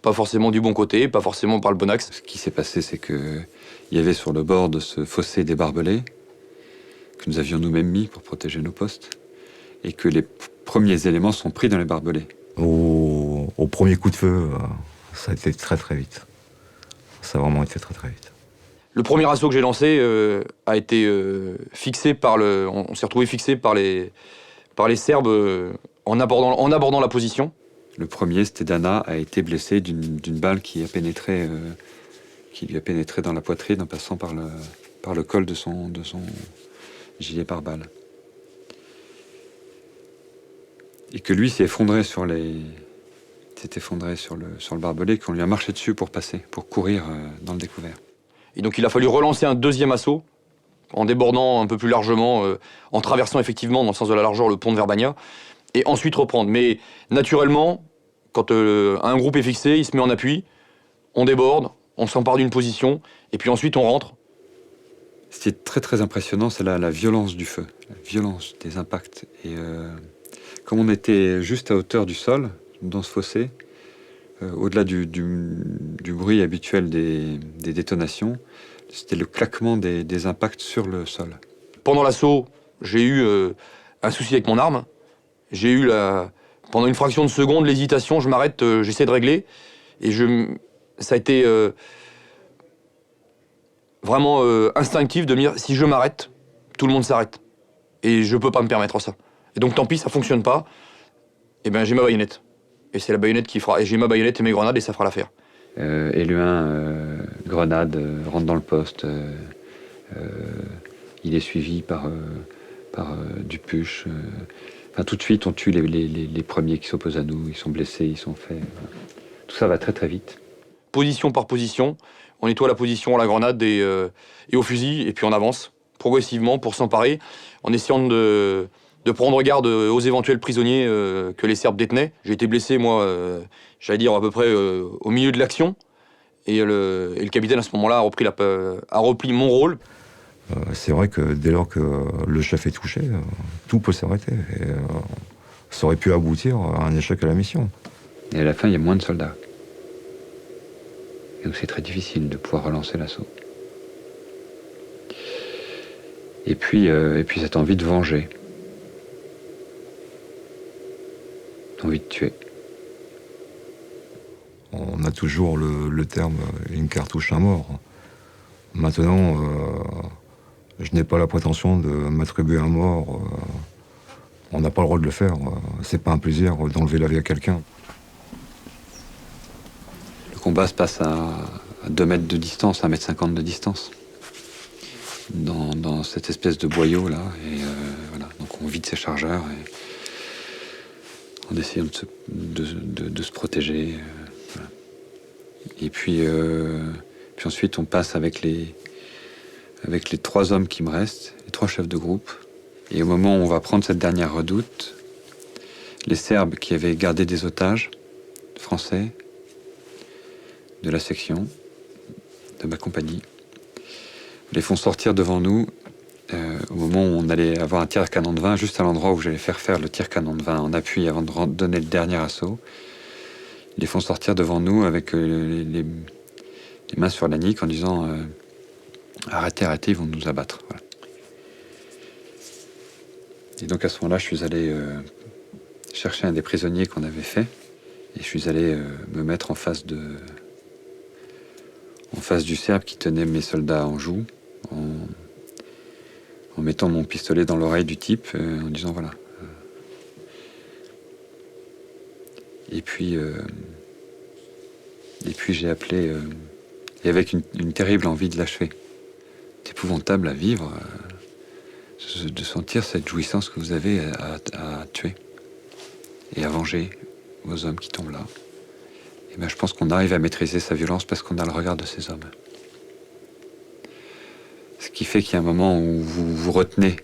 pas forcément du bon côté, pas forcément par le bon axe. Ce qui s'est passé, c'est qu'il y avait sur le bord de ce fossé des barbelés, que nous avions nous-mêmes mis pour protéger nos postes, et que les premiers éléments sont pris dans les barbelés. Au premier coup de feu, ça a été très très vite. Ça a vraiment été très très vite. Le premier assaut que j'ai lancé a été fixé par le... On s'est retrouvé fixé par les Serbes en abordant la position. Le premier, c'était Dana, a été blessé d'une balle qui lui a pénétré dans la poitrine en passant par le col de son gilet pare-balles. Et que lui s'est effondré sur le barbelé, qu'on lui a marché dessus pour passer, pour courir dans le découvert. Et donc il a fallu relancer un deuxième assaut, en débordant un peu plus largement, en traversant effectivement dans le sens de la largeur le pont de Verbania, et ensuite reprendre. Mais naturellement, quand un groupe est fixé, il se met en appui, on déborde, on s'empare d'une position, et puis ensuite on rentre. Ce qui est très très impressionnant, c'est la violence du feu, la violence des impacts. Et comme on était juste à hauteur du sol, dans ce fossé, au-delà du bruit habituel des détonations, c'était le claquement des impacts sur le sol. Pendant l'assaut, j'ai eu un souci avec mon arme. J'ai eu pendant une fraction de seconde l'hésitation, je m'arrête, j'essaie de régler. Et ça a été vraiment instinctif de me dire, si je m'arrête, tout le monde s'arrête. Et je peux pas me permettre ça. Et donc tant pis, ça fonctionne pas. Et ben j'ai ma baïonnette. Et c'est la baïonnette qui fera. Et j'ai ma baïonnette et mes grenades et ça fera l'affaire. Éluin, grenade, rentre dans le poste. Il est suivi par Dupuche. Enfin, tout de suite, on tue les premiers qui s'opposent à nous. Ils sont blessés, ils sont faits. Tout ça va très très vite. Position par position, on nettoie la position à la grenade et au fusil, et puis on avance progressivement pour s'emparer, en essayant de prendre garde aux éventuels prisonniers que les Serbes détenaient. J'ai été blessé, moi, j'allais dire à peu près au milieu de l'action, et le capitaine à ce moment-là a repris mon rôle. C'est vrai que dès lors que le chef est touché, tout peut s'arrêter. Et ça aurait pu aboutir à un échec à la mission. Et à la fin, il y a moins de soldats. Et donc c'est très difficile de pouvoir relancer l'assaut. Et puis cette envie de venger. Envie de tuer. On a toujours le terme une cartouche à mort. Maintenant, je n'ai pas la prétention de m'attribuer un mort. On n'a pas le droit de le faire. C'est pas un plaisir d'enlever la vie à quelqu'un. Le combat se passe à 2 mètres de distance, 1,50 m de distance. Dans cette espèce de boyau là. Et voilà. Donc on vide ses chargeurs en essayant de se protéger. Voilà. Et puis ensuite on passe avec les 3 hommes qui me restent, les 3 chefs de groupe. Et au moment où on va prendre cette dernière redoute, les Serbes qui avaient gardé des otages français de la section, de ma compagnie, les font sortir devant nous au moment où on allait avoir un tir à canon de vin, juste à l'endroit où j'allais faire le tir canon de vin en appui avant de donner le dernier assaut. Ils les font sortir devant nous avec les mains sur la nuque en disant arrêtez, ils vont nous abattre. Voilà. Et donc à ce moment-là, je suis allé chercher un des prisonniers qu'on avait fait et je suis allé me mettre en face du Serbe qui tenait mes soldats en joue, en mettant mon pistolet dans l'oreille du type, en disant voilà. Et puis j'ai appelé, et avec une terrible envie de l'achever. C'est épouvantable à vivre, de sentir cette jouissance que vous avez à tuer et à venger vos hommes qui tombent là. Et ben, je pense qu'on arrive à maîtriser sa violence parce qu'on a le regard de ces hommes. Ce qui fait qu'il y a un moment où vous vous retenez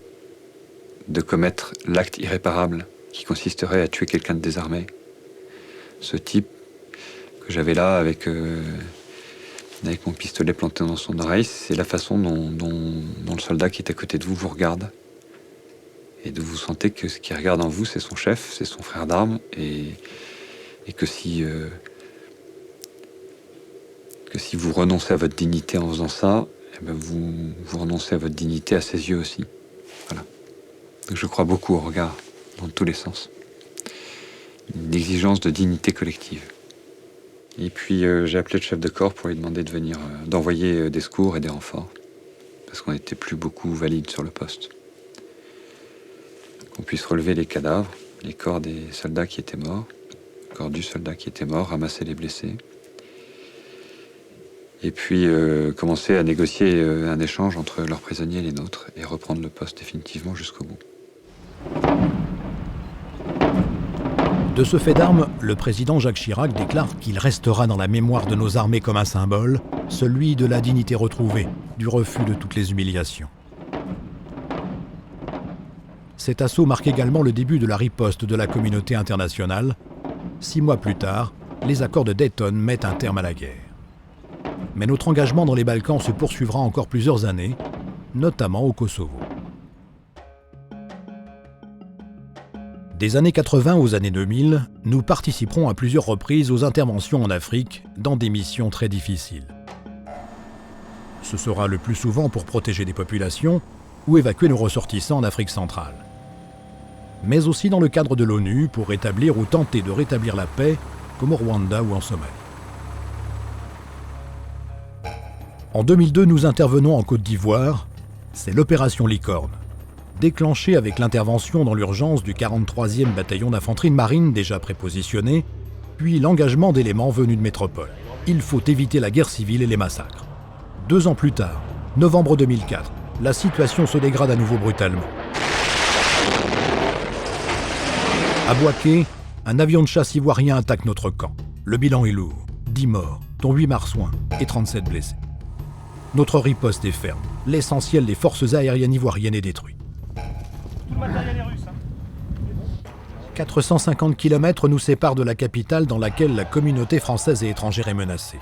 de commettre l'acte irréparable qui consisterait à tuer quelqu'un de désarmé. Ce type que j'avais là avec mon pistolet planté dans son oreille, c'est la façon dont le soldat qui est à côté de vous vous regarde. Et de vous sentez que ce qu'il regarde en vous, c'est son chef, c'est son frère d'armes, et que si vous renoncez à votre dignité en faisant ça, eh ben vous renoncez à votre dignité à ses yeux aussi. Voilà. Donc je crois beaucoup au regard, dans tous les sens. Une exigence de dignité collective. Et puis j'ai appelé le chef de corps pour lui demander de venir, d'envoyer des secours et des renforts, parce qu'on n'était plus beaucoup valides sur le poste. Qu'on puisse relever les cadavres, les corps des soldats qui étaient morts, le corps du soldat qui était mort, ramasser les blessés, et puis commencer à négocier un échange entre leurs prisonniers et les nôtres, et reprendre le poste définitivement jusqu'au bout. De ce fait d'armes, le président Jacques Chirac déclare qu'il restera dans la mémoire de nos armées comme un symbole, celui de la dignité retrouvée, du refus de toutes les humiliations. Cet assaut marque également le début de la riposte de la communauté internationale. 6 mois plus tard, les accords de Dayton mettent un terme à la guerre. Mais notre engagement dans les Balkans se poursuivra encore plusieurs années, notamment au Kosovo. Des années 80 aux années 2000, nous participerons à plusieurs reprises aux interventions en Afrique dans des missions très difficiles. Ce sera le plus souvent pour protéger des populations ou évacuer nos ressortissants en Afrique centrale. Mais aussi dans le cadre de l'ONU pour rétablir ou tenter de rétablir la paix, comme au Rwanda ou en Somalie. En 2002, nous intervenons en Côte d'Ivoire. C'est l'opération Licorne, déclenchée avec l'intervention dans l'urgence du 43e bataillon d'infanterie de marine déjà prépositionné, puis l'engagement d'éléments venus de métropole. Il faut éviter la guerre civile et les massacres. 2 ans plus tard, novembre 2004, la situation se dégrade à nouveau brutalement. À Bouaké, un avion de chasse ivoirien attaque notre camp. Le bilan est lourd, 10 morts, dont 8 marsouins et 37 blessés. Notre riposte est ferme. L'essentiel des forces aériennes ivoiriennes est détruit. Tout le matériel est russe. 450 km nous séparent de la capitale dans laquelle la communauté française et étrangère est menacée.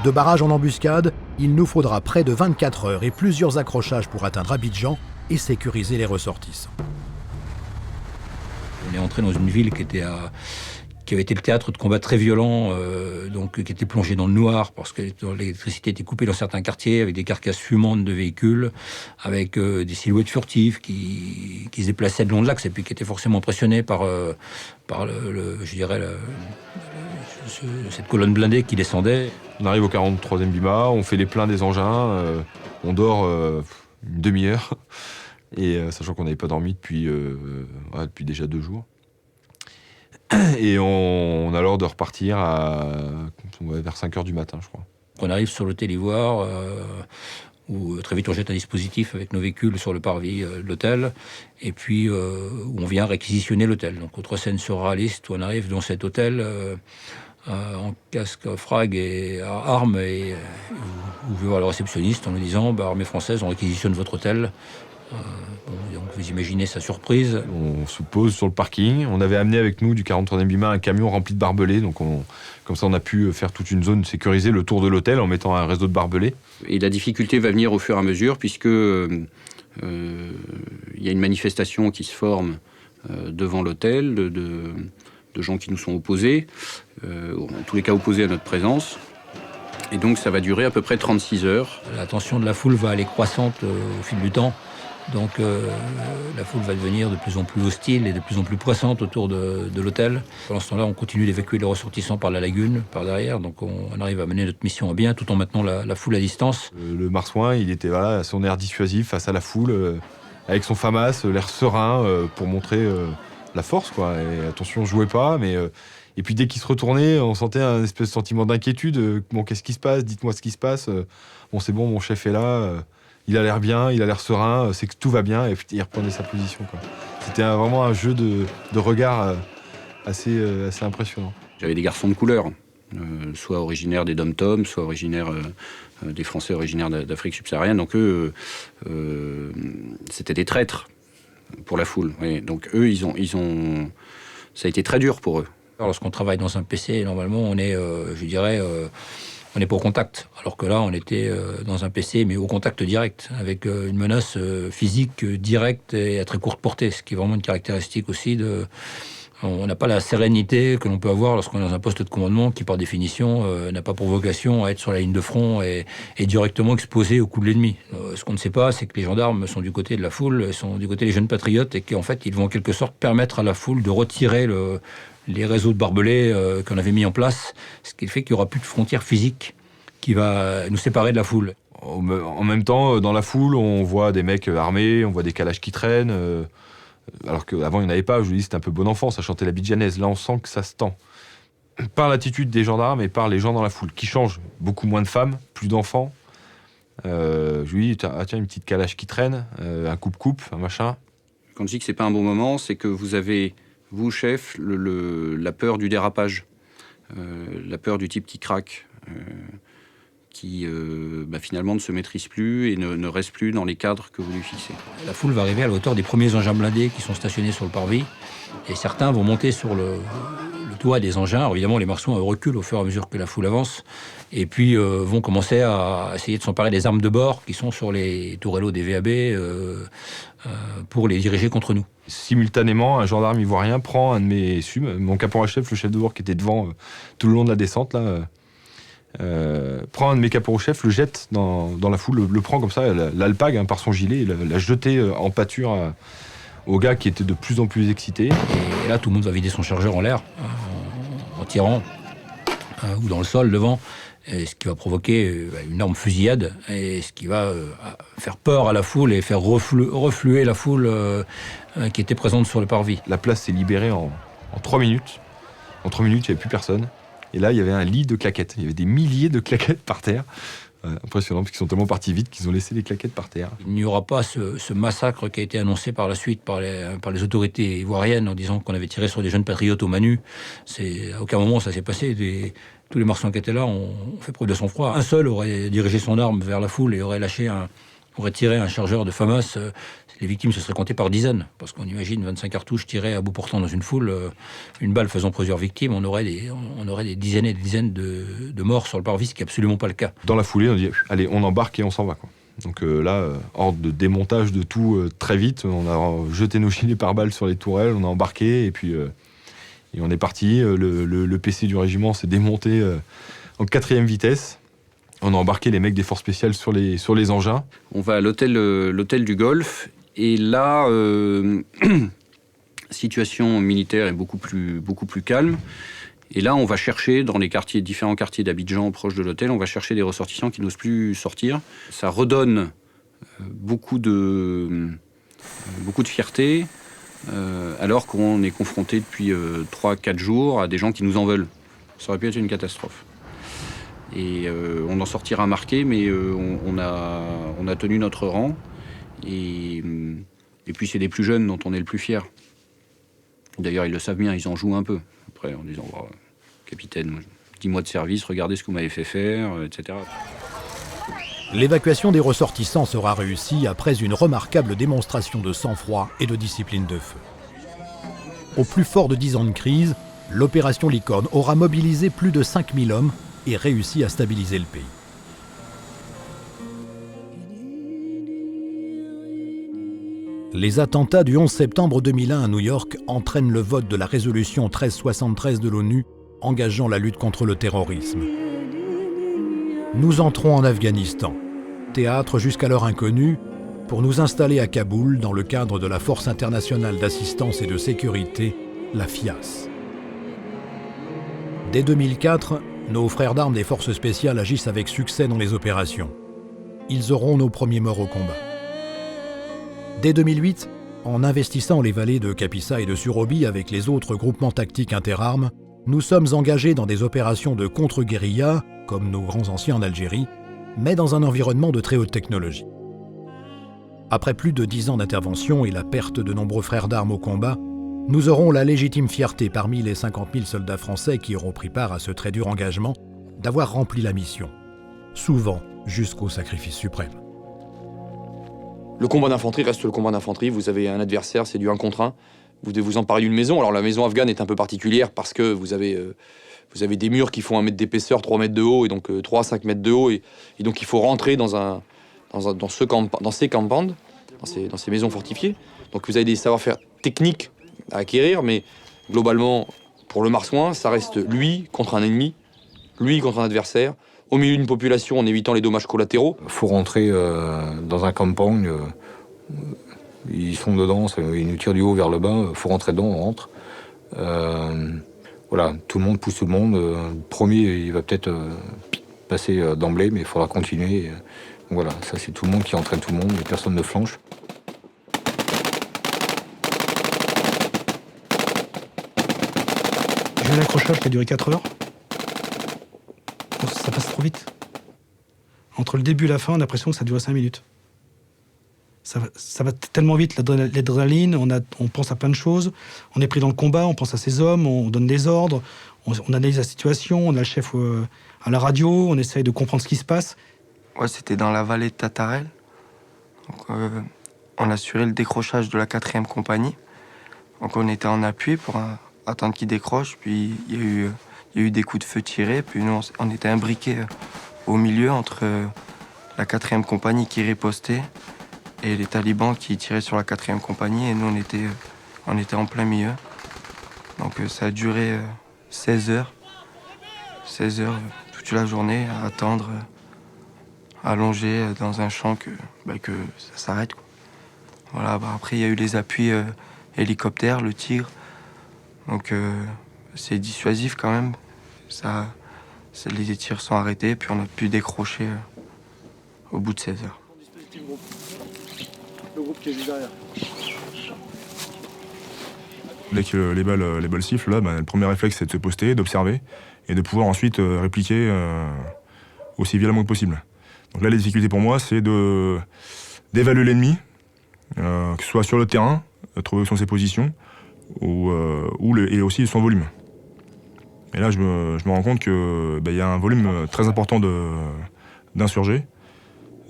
De barrages en embuscade, il nous faudra près de 24 heures et plusieurs accrochages pour atteindre Abidjan et sécuriser les ressortissants. On est entré dans une ville qui avait été le théâtre de combats très violents, qui était plongé dans le noir parce que l'électricité était coupée dans certains quartiers, avec des carcasses fumantes de véhicules, avec des silhouettes furtives qui se déplaçaient le long de l'axe et puis qui étaient forcément impressionnés par cette colonne blindée qui descendait. On arrive au 43e BIMA, on fait les pleins des engins, on dort une demi-heure, et sachant qu'on n'avait pas dormi depuis déjà 2 jours. Et on a l'ordre de repartir vers 5h du matin, je crois. On arrive sur l'hôtel Ivoire, où très vite on jette un dispositif avec nos véhicules sur le parvis de l'hôtel, et puis où on vient réquisitionner l'hôtel. Donc Autre-Seine-sur-Raliste, où on arrive dans cet hôtel en casque frag et armes, et où veut voir le réceptionniste en lui disant Armée française, on réquisitionne votre hôtel. Donc vous imaginez sa surprise. On se pose sur le parking. On avait amené avec nous du 43e BIMA un camion rempli de barbelés. Donc comme ça, on a pu faire toute une zone sécurisée, le tour de l'hôtel, en mettant un réseau de barbelés. Et la difficulté va venir au fur et à mesure, puisque il y a une manifestation qui se forme devant l'hôtel de gens qui nous sont opposés, en tous les cas opposés à notre présence. Et donc ça va durer à peu près 36 heures. La tension de la foule va aller croissante au fil du temps. Donc la foule va devenir de plus en plus hostile et de plus en plus poissante autour de l'hôtel. Pendant ce temps-là, on continue d'évacuer les ressortissants par la lagune, par derrière. Donc on arrive à mener notre mission à bien tout en maintenant la foule à distance. Le marsouin, il était à son air dissuasif face à la foule, avec son FAMAS, l'air serein pour montrer la force, quoi. Et attention, jouez pas, mais... Et puis dès qu'il se retournait, on sentait un espèce de sentiment d'inquiétude. Bon, qu'est-ce qui se passe ? Dites-moi ce qui se passe. Bon, c'est bon, mon chef est là. Il a l'air bien, il a l'air serein. C'est que tout va bien. Et puis il reprenait sa position, quoi. C'était vraiment un jeu de regard assez impressionnant. J'avais des garçons de couleur. soit originaires des Dom-Tom, soit originaires des Français originaires d'Afrique subsaharienne. Donc eux, c'était des traîtres pour la foule. Oui. Donc eux, ça a été très dur pour eux. Alors, lorsqu'on travaille dans un PC, normalement, on est, on n'est pas au contact. Alors que là, on était dans un PC, mais au contact direct, avec une menace physique directe et à très courte portée, ce qui est vraiment une caractéristique aussi de... On n'a pas la sérénité que l'on peut avoir lorsqu'on est dans un poste de commandement qui, par définition, n'a pas pour vocation à être sur la ligne de front et directement exposé au coup de l'ennemi. Ce qu'on ne sait pas, c'est que les gendarmes sont du côté de la foule, sont du côté des jeunes patriotes et qu'en fait, ils vont en quelque sorte permettre à la foule de retirer les réseaux de barbelés qu'on avait mis en place, ce qui fait qu'il n'y aura plus de frontière physique qui va nous séparer de la foule. En même temps, dans la foule, on voit des mecs armés, on voit des calages qui traînent, alors qu'avant, il n'y en avait pas. Je vous dis, c'était un peu bon enfant, ça chantait la bidjanaise. Là, on sent que ça se tend. Par l'attitude des gendarmes et par les gens dans la foule, qui changent. Beaucoup moins de femmes, plus d'enfants. Je lui dis, tiens, une petite calage qui traîne, un coupe-coupe, un machin. Quand je dis que c'est pas un bon moment, c'est que vous avez, vous, chef, la peur du dérapage, la peur du type qui craque, qui finalement ne se maîtrise plus et ne reste plus dans les cadres que vous lui fixez. La foule va arriver à la hauteur des premiers engins blindés qui sont stationnés sur le parvis, et certains vont monter sur le toit des engins. Alors évidemment, les marsouins reculent au fur et à mesure que la foule avance, et puis vont commencer à essayer de s'emparer des armes de bord qui sont sur les tourellos des VAB pour les diriger contre nous. Simultanément, un gendarme ivoirien prend un de mes SUM, mon caporal-chef, le chef de bord qui était devant tout le long de la descente, là, prend un de mes caporaux-chefs, le jette dans la foule, le prend comme ça, l'alpague par son gilet, l'a jeté en pâture au gars qui était de plus en plus excité. Et là, tout le monde va vider son chargeur en l'air, en tirant, ou dans le sol devant, et ce qui va provoquer une énorme fusillade, et ce qui va faire peur à la foule et faire refluer la foule qui était présente sur le parvis. La place s'est libérée en 3 minutes. En 3 minutes, il n'y avait plus personne. Et là, il y avait un lit de claquettes. Il y avait des milliers de claquettes par terre. Impressionnant, parce qu'ils sont tellement partis vite qu'ils ont laissé les claquettes par terre. Il n'y aura pas ce massacre qui a été annoncé par la suite par les autorités ivoiriennes en disant qu'on avait tiré sur des jeunes patriotes au Manu. À aucun moment ça s'est passé. Tous les marsouins qui étaient là ont fait preuve de sang-froid. Un seul aurait dirigé son arme vers la foule et aurait tiré un chargeur de FAMAS. Les victimes se seraient comptées par dizaines, parce qu'on imagine 25 cartouches tirées à bout portant dans une foule, une balle faisant plusieurs victimes, on aurait des dizaines et des dizaines de morts sur le parvis, ce qui n'est absolument pas le cas. Dans la foulée, on dit allez, on embarque et on s'en va, quoi. Donc là, ordre de démontage de tout très vite, on a jeté nos gilets pare-balles sur les tourelles, on a embarqué et puis et on est parti. Le PC du régiment s'est démonté en 4e vitesse. On a embarqué les mecs des forces spéciales sur les engins. On va à l'hôtel du Golfe. Et là, situation militaire est beaucoup plus calme. Et là, on va chercher dans les différents quartiers d'Abidjan proches de l'hôtel, on va chercher des ressortissants qui n'osent plus sortir. Ça redonne beaucoup de fierté, alors qu'on est confronté depuis 3-4 jours à des gens qui nous en veulent. Ça aurait pu être une catastrophe. Et on en sortira marqué, mais on a tenu notre rang. Et puis c'est des plus jeunes dont on est le plus fier. D'ailleurs, ils le savent bien, ils en jouent un peu. Après, en disant, oh, capitaine, 10 mois de service, regardez ce que vous m'avez fait faire, etc. L'évacuation des ressortissants sera réussie après une remarquable démonstration de sang-froid et de discipline de feu. Au plus fort de 10 ans de crise, l'opération Licorne aura mobilisé plus de 5000 hommes et réussi à stabiliser le pays. Les attentats du 11 septembre 2001 à New York entraînent le vote de la résolution 1373 de l'ONU engageant la lutte contre le terrorisme. Nous entrons en Afghanistan, théâtre jusqu'alors inconnu, pour nous installer à Kaboul dans le cadre de la Force internationale d'assistance et de sécurité, la FIAS. Dès 2004, nos frères d'armes des forces spéciales agissent avec succès dans les opérations. Ils auront nos premiers morts au combat. Dès 2008, en investissant les vallées de Kapisa et de Surobi avec les autres groupements tactiques interarmes, nous sommes engagés dans des opérations de contre-guérilla, comme nos grands anciens en Algérie, mais dans un environnement de très haute technologie. Après plus de 10 ans d'intervention et la perte de nombreux frères d'armes au combat, Nous aurons la légitime fierté parmi les 50 000 soldats français qui auront pris part à ce très dur engagement d'avoir rempli la mission, souvent jusqu'au sacrifice suprême. Le combat d'infanterie reste le combat d'infanterie. Vous avez un adversaire, c'est du 1 contre 1. Vous devez vous emparer d'une maison. Alors la maison afghane est un peu particulière parce que vous avez des murs qui font 1 mètre d'épaisseur, 3 mètres de haut, et donc 3 à 5 mètres de haut. Et donc il faut rentrer dans ces campandes, dans ces maisons fortifiées. Donc vous avez des savoir-faire techniques à acquérir, mais globalement, pour le marsouin, ça reste lui contre un ennemi, lui contre un adversaire, au milieu d'une population en évitant les dommages collatéraux. Il faut rentrer dans un camping, ils sont dedans, ils nous tirent du haut vers le bas, il faut rentrer dedans, on rentre. Voilà, tout le monde pousse tout le monde. Le premier, il va peut-être passer d'emblée, mais il faudra continuer. Donc voilà, ça c'est tout le monde qui entraîne tout le monde, et personne ne flanche. J'ai eu un accrochage qui a duré 4 heures. Ça passe trop vite. Entre le début et la fin, on a l'impression que ça dure 5 minutes. Ça va tellement vite, l'adrénaline, on pense à plein de choses. On est pris dans le combat, on pense à ses hommes, on donne des ordres, on analyse la situation, on a le chef à la radio, on essaye de comprendre ce qui se passe. Ouais, c'était dans la vallée de Tatarel. Donc, on assurait le décrochage de la 4e compagnie. Donc on était en appui pour attendre qu'il décroche, puis il y a eu des coups de feu tirés, puis nous on était imbriqués au milieu entre la 4e compagnie qui ripostait et les talibans qui tiraient sur la 4e compagnie, et nous on était en plein milieu. Donc ça a duré 16 heures toute la journée à attendre, allongé dans un champ que ça s'arrête, quoi. Voilà, après il y a eu les appuis hélicoptères, le Tigre. Donc c'est dissuasif quand même. Les tirs sont arrêtés, puis on a pu décrocher au bout de 16 heures. Le groupe qui est juste derrière. Dès que les balles sifflent, là, le premier réflexe c'est de se poster, d'observer et de pouvoir ensuite répliquer aussi violemment que possible. Donc là, les difficultés pour moi, c'est d'évaluer l'ennemi, que ce soit sur le terrain, trouver où sont ses positions, et aussi son volume. Et là, je me rends compte qu'il y a un volume très important d'insurgés.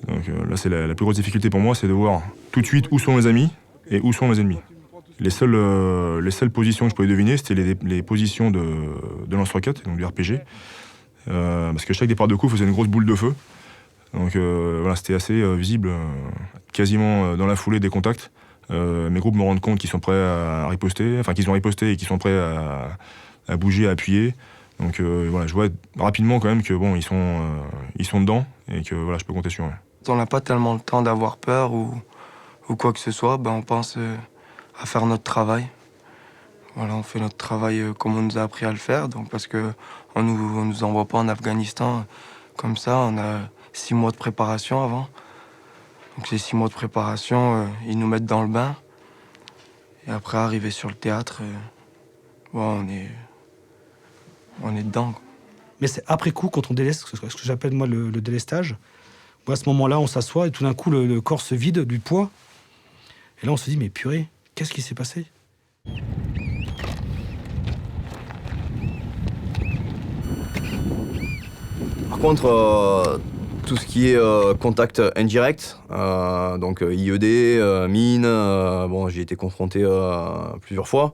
Donc là, c'est la plus grosse difficulté pour moi, c'est de voir tout de suite où sont les amis et où sont les ennemis. Les seules positions que je pouvais deviner, c'était les positions de lance-roquettes, donc du RPG. Parce que chaque départ de coup faisait une grosse boule de feu. Donc voilà, c'était assez visible, quasiment dans la foulée des contacts. Mes groupes me rendent compte qu'ils sont prêts à riposter, enfin qu'ils ont riposté et qu'ils sont prêts à bouger, à appuyer. Donc voilà, je vois rapidement quand même que bon, ils sont dedans et que voilà, je peux compter sur eux. On n'a pas tellement le temps d'avoir peur ou quoi que ce soit, on pense à faire notre travail. Voilà, on fait notre travail comme on nous a appris à le faire, donc parce que on nous envoie pas en Afghanistan comme ça, on a 6 mois de préparation avant. Donc ces 6 mois de préparation, ils nous mettent dans le bain. Et après, arriver sur le théâtre, on est dedans, quoi. Mais c'est après coup, quand on délaisse, ce que j'appelle moi le délestage, à ce moment-là, on s'assoit et tout d'un coup, le corps se vide du poids. Et là, on se dit, mais purée, qu'est-ce qui s'est passé ? Par contre, tout ce qui est contact indirect, donc IED, mine, j'y ai été confronté plusieurs fois.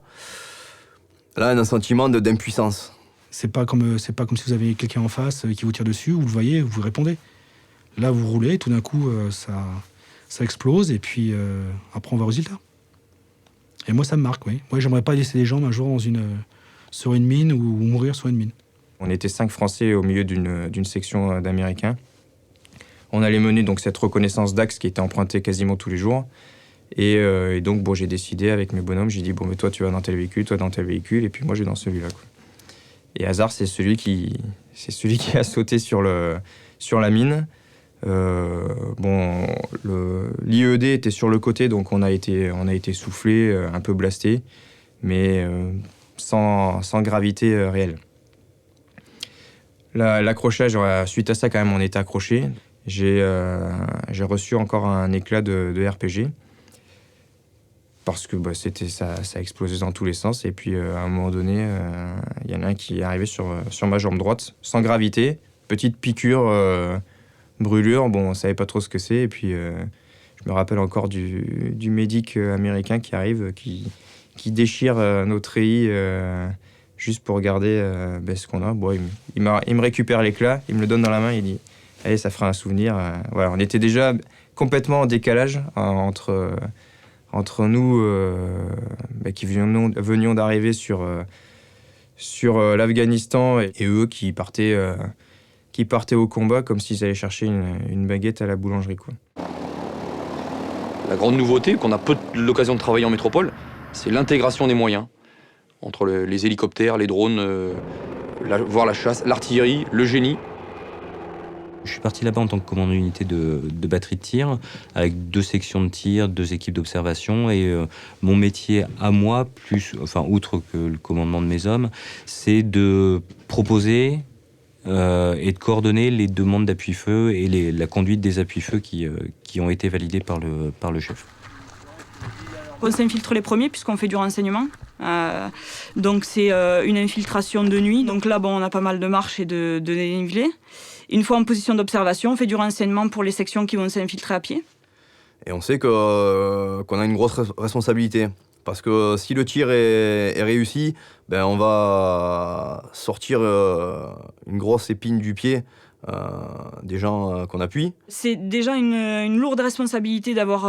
Là, un sentiment d'impuissance. C'est pas comme si vous avez quelqu'un en face qui vous tire dessus, vous le voyez, vous répondez. Là, vous roulez, tout d'un coup, ça explose, et puis après, on va au résultat. Et moi, ça me marque, oui. Moi, j'aimerais pas laisser des gens un jour sur une mine ou mourir sur une mine. On était 5 Français au milieu d'une section d'Américains. On allait mener donc cette reconnaissance d'axe qui était empruntée quasiment tous les jours. Et donc, j'ai décidé avec mes bonhommes, j'ai dit, mais toi, tu vas dans tel véhicule, toi dans tel véhicule, et puis moi, je vais dans celui-là, quoi. Et hasard, c'est celui qui a sauté sur la mine. L'IED était sur le côté, donc on a été soufflé, un peu blasté, mais sans gravité réelle. L'accrochage, suite à ça, quand même, on était accroché. J'ai reçu encore un éclat de RPG. parce que ça a explosé dans tous les sens. Et puis à un moment donné, il y en a un qui est arrivé sur ma jambe droite, sans gravité, petite piqûre, brûlure. Bon, on savait pas trop ce que c'est. Et puis je me rappelle encore du médic américain qui arrive, qui déchire nos treillis juste pour regarder ce qu'on a. Bon, il me récupère l'éclat, il me le donne dans la main, il dit « Allez, ça fera un souvenir. » Voilà, on était déjà complètement en décalage entre nous qui venions d'arriver sur l'Afghanistan et eux qui partaient au combat comme s'ils allaient chercher une baguette à la boulangerie, quoi. La grande nouveauté, qu'on a peu l'occasion de travailler en métropole, c'est l'intégration des moyens entre les hélicoptères, les drones, voire la chasse, l'artillerie, le génie. Je suis parti là-bas en tant que commandant d'unité de batterie de tir, avec 2 sections de tir, 2 équipes d'observation. Et mon métier à moi, outre que le commandement de mes hommes, c'est de proposer et de coordonner les demandes d'appui-feu et la conduite des appuis-feu qui ont été validés par le chef. On s'infiltre les premiers puisqu'on fait du renseignement. Donc c'est une infiltration de nuit. Donc là, on a pas mal de marches et de dénivelé. Une fois en position d'observation, on fait du renseignement pour les sections qui vont s'infiltrer à pied. Et on sait qu'on a une grosse responsabilité. Parce que si le tir est réussi, on va sortir une grosse épine du pied des gens qu'on appuie. C'est déjà une lourde responsabilité d'avoir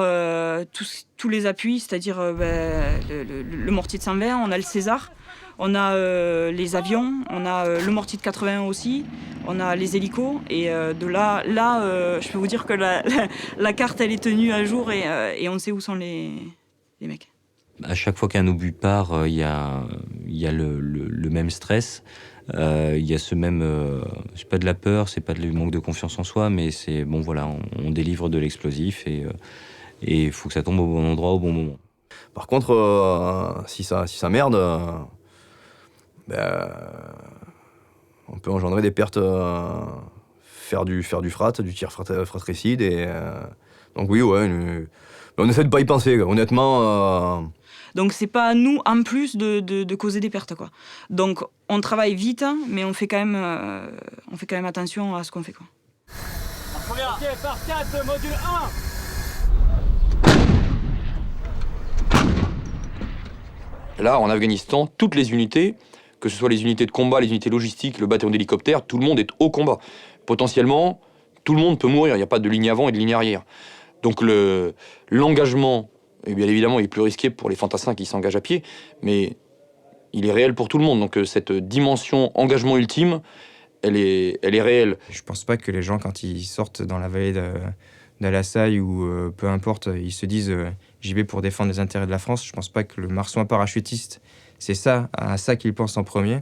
tous les appuis, c'est-à-dire le mortier de 120, on a le César, on a les avions, on a le mortier de 81 aussi, on a les hélicos, et de là je peux vous dire que la carte elle est tenue à jour et on sait où sont les mecs. À chaque fois qu'un obus part, il y a le même stress. Il y a ce même... c'est pas de la peur, c'est pas du manque de confiance en soi, mais c'est... Bon, voilà, on délivre de l'explosif et il faut que ça tombe au bon endroit, au bon moment. Par contre, si ça merde, on peut engendrer des pertes, faire du frat, du tir fratricide. Et, donc oui, mais on essaie de pas y penser, honnêtement... Donc c'est pas à nous, en plus, de causer des pertes, quoi. Donc on travaille vite, mais on fait quand même attention à ce qu'on fait, quoi. Ok, par 4, module 1. Là, en Afghanistan, toutes les unités, que ce soit les unités de combat, les unités logistiques, le bataillon d'hélicoptères, tout le monde est au combat. Potentiellement, tout le monde peut mourir, il n'y a pas de ligne avant et de ligne arrière. Donc l'engagement... Et bien évidemment, il est plus risqué pour les fantassins qui s'engagent à pied, mais il est réel pour tout le monde. Donc cette dimension engagement ultime, elle est réelle. Je pense pas que les gens, quand ils sortent dans la vallée d'Al-Assai ou peu importe, ils se disent j'y vais pour défendre les intérêts de la France. Je pense pas que le marsouin parachutiste, c'est à ça qu'il pense en premier.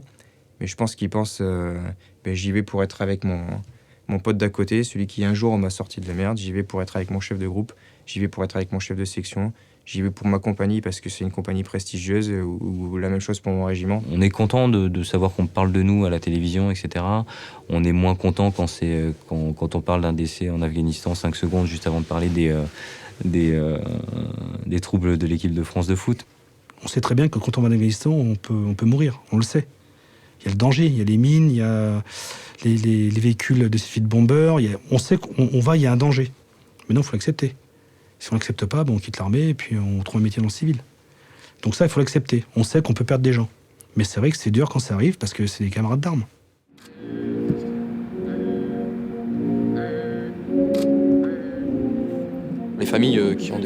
Mais je pense qu'il pense j'y vais pour être avec mon pote d'à côté, celui qui un jour m'a sorti de la merde. J'y vais pour être avec mon chef de groupe. J'y vais pour être avec mon chef de section. J'y vais pour ma compagnie parce que c'est une compagnie prestigieuse ou la même chose pour mon régiment. On est content de savoir qu'on parle de nous à la télévision, etc. On est moins content quand on parle d'un décès en Afghanistan 5 secondes juste avant de parler des troubles de l'équipe de France de foot. On sait très bien que quand on va en Afghanistan, on peut mourir, on le sait. Il y a le danger, il y a les mines, il y a les véhicules de suite bombeurs, on sait qu'on va, il y a un danger. Mais non, il faut l'accepter. Si on l'accepte pas, on quitte l'armée et puis on trouve un métier dans le civil. Donc ça, il faut l'accepter. On sait qu'on peut perdre des gens. Mais c'est vrai que c'est dur quand ça arrive parce que c'est des camarades d'armes. Les familles qui ont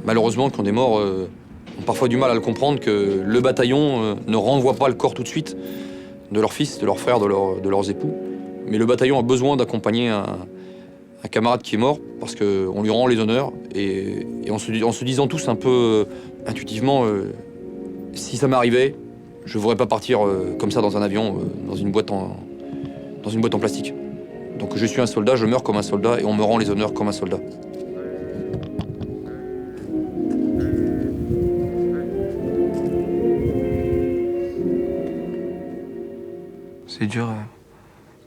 malheureusement, qui ont des morts, ont parfois du mal à le comprendre, que le bataillon ne renvoie pas le corps tout de suite de leurs fils, de leurs frères, de leurs époux. Mais le bataillon a besoin d'accompagner un camarade qui est mort parce qu'on lui rend les honneurs et en se disant tous un peu intuitivement si ça m'arrivait, je ne voudrais pas partir comme ça dans un avion, dans une boîte en plastique. Donc je suis un soldat, je meurs comme un soldat et on me rend les honneurs comme un soldat. C'est dur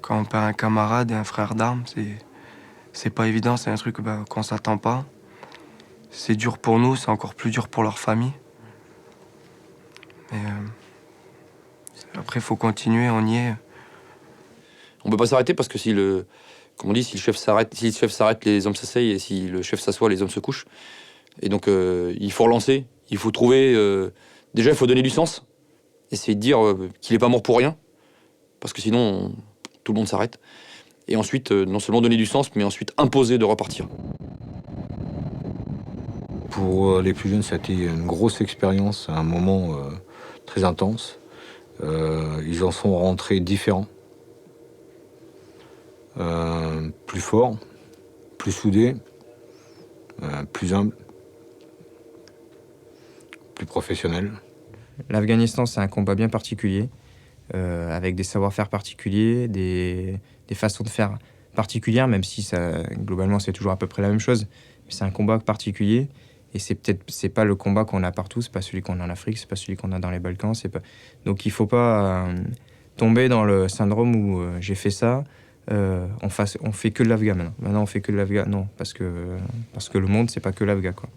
quand on perd un camarade et un frère d'armes, c'est pas évident, c'est un truc qu'on s'attend pas. c'est dur pour nous, c'est encore plus dur pour leur famille. Mais après, il faut continuer, on y est. On peut pas s'arrêter parce que comme on dit, si le chef s'arrête, les hommes s'asseyent, et si le chef s'assoit, les hommes se couchent. Et donc, il faut relancer, il faut trouver... déjà, il faut donner du sens, essayer de dire qu'il n'est pas mort pour rien, parce que sinon, tout le monde s'arrête. Et ensuite, non seulement donner du sens, mais ensuite imposer de repartir. Pour les plus jeunes, ça a été une grosse expérience, un moment très intense. Ils en sont rentrés différents, plus forts, plus soudés, plus humbles, plus professionnels. L'Afghanistan, c'est un combat bien particulier, avec des savoir-faire particuliers, des façons de faire particulières, même si globalement c'est toujours à peu près la même chose. Mais c'est un combat particulier. Et c'est pas le combat qu'on a partout, c'est pas celui qu'on a en Afrique, c'est pas celui qu'on a dans les Balkans. Donc il faut pas tomber dans le syndrome où j'ai fait ça, on fait que de l'Afghan maintenant. Maintenant on fait que de l'Afghan. Non, parce que le monde c'est pas que l'Afghan, quoi.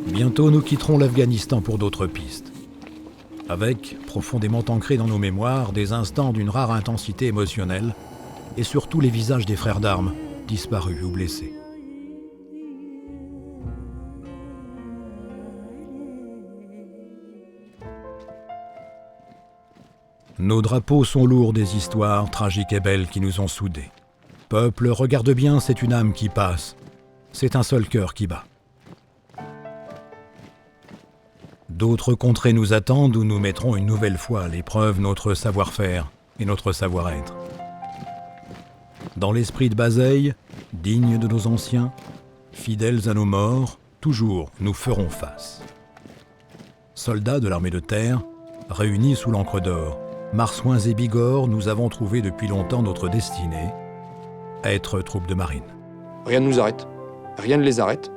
Bientôt nous quitterons l'Afghanistan pour d'autres pistes. Avec, profondément ancrés dans nos mémoires, des instants d'une rare intensité émotionnelle et surtout les visages des frères d'armes, disparus ou blessés. Nos drapeaux sont lourds des histoires tragiques et belles qui nous ont soudés. Peuple, regarde bien, c'est une âme qui passe. C'est un seul cœur qui bat. D'autres contrées nous attendent où nous mettrons une nouvelle fois à l'épreuve notre savoir-faire et notre savoir-être. Dans l'esprit de Bazeille, digne de nos anciens, fidèles à nos morts, toujours nous ferons face. Soldats de l'armée de terre, réunis sous l'encre d'or, Marsouins et Bigorre, nous avons trouvé depuis longtemps notre destinée, être troupe de marine. Rien ne nous arrête, rien ne les arrête,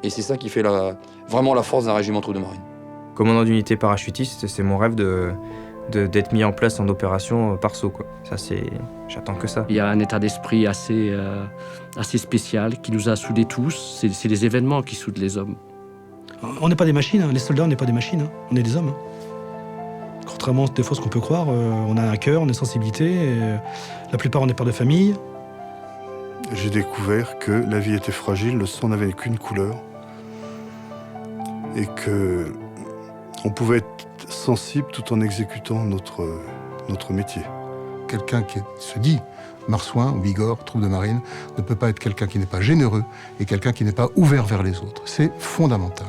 et c'est ça qui fait vraiment la force d'un régiment troupe de marine. Commandant d'unité parachutiste, c'est mon rêve d'être mis en place en opération par saut, quoi. Ça, j'attends que ça. Il y a un état d'esprit assez spécial qui nous a soudés tous. C'est les événements qui soudent les hommes. On n'est pas des machines, hein. Les soldats, on n'est pas des machines, hein. On est des hommes. Hein. Contrairement des fois à ce qu'on peut croire, on a un cœur, on a une sensibilité. Et la plupart, on est père de famille. J'ai découvert que la vie était fragile, le sang n'avait qu'une couleur. Et que on pouvait être sensible tout en exécutant notre métier. Quelqu'un qui se dit marsouin ou Bigorre, troupe de marine, ne peut pas être quelqu'un qui n'est pas généreux et quelqu'un qui n'est pas ouvert vers les autres. C'est fondamental.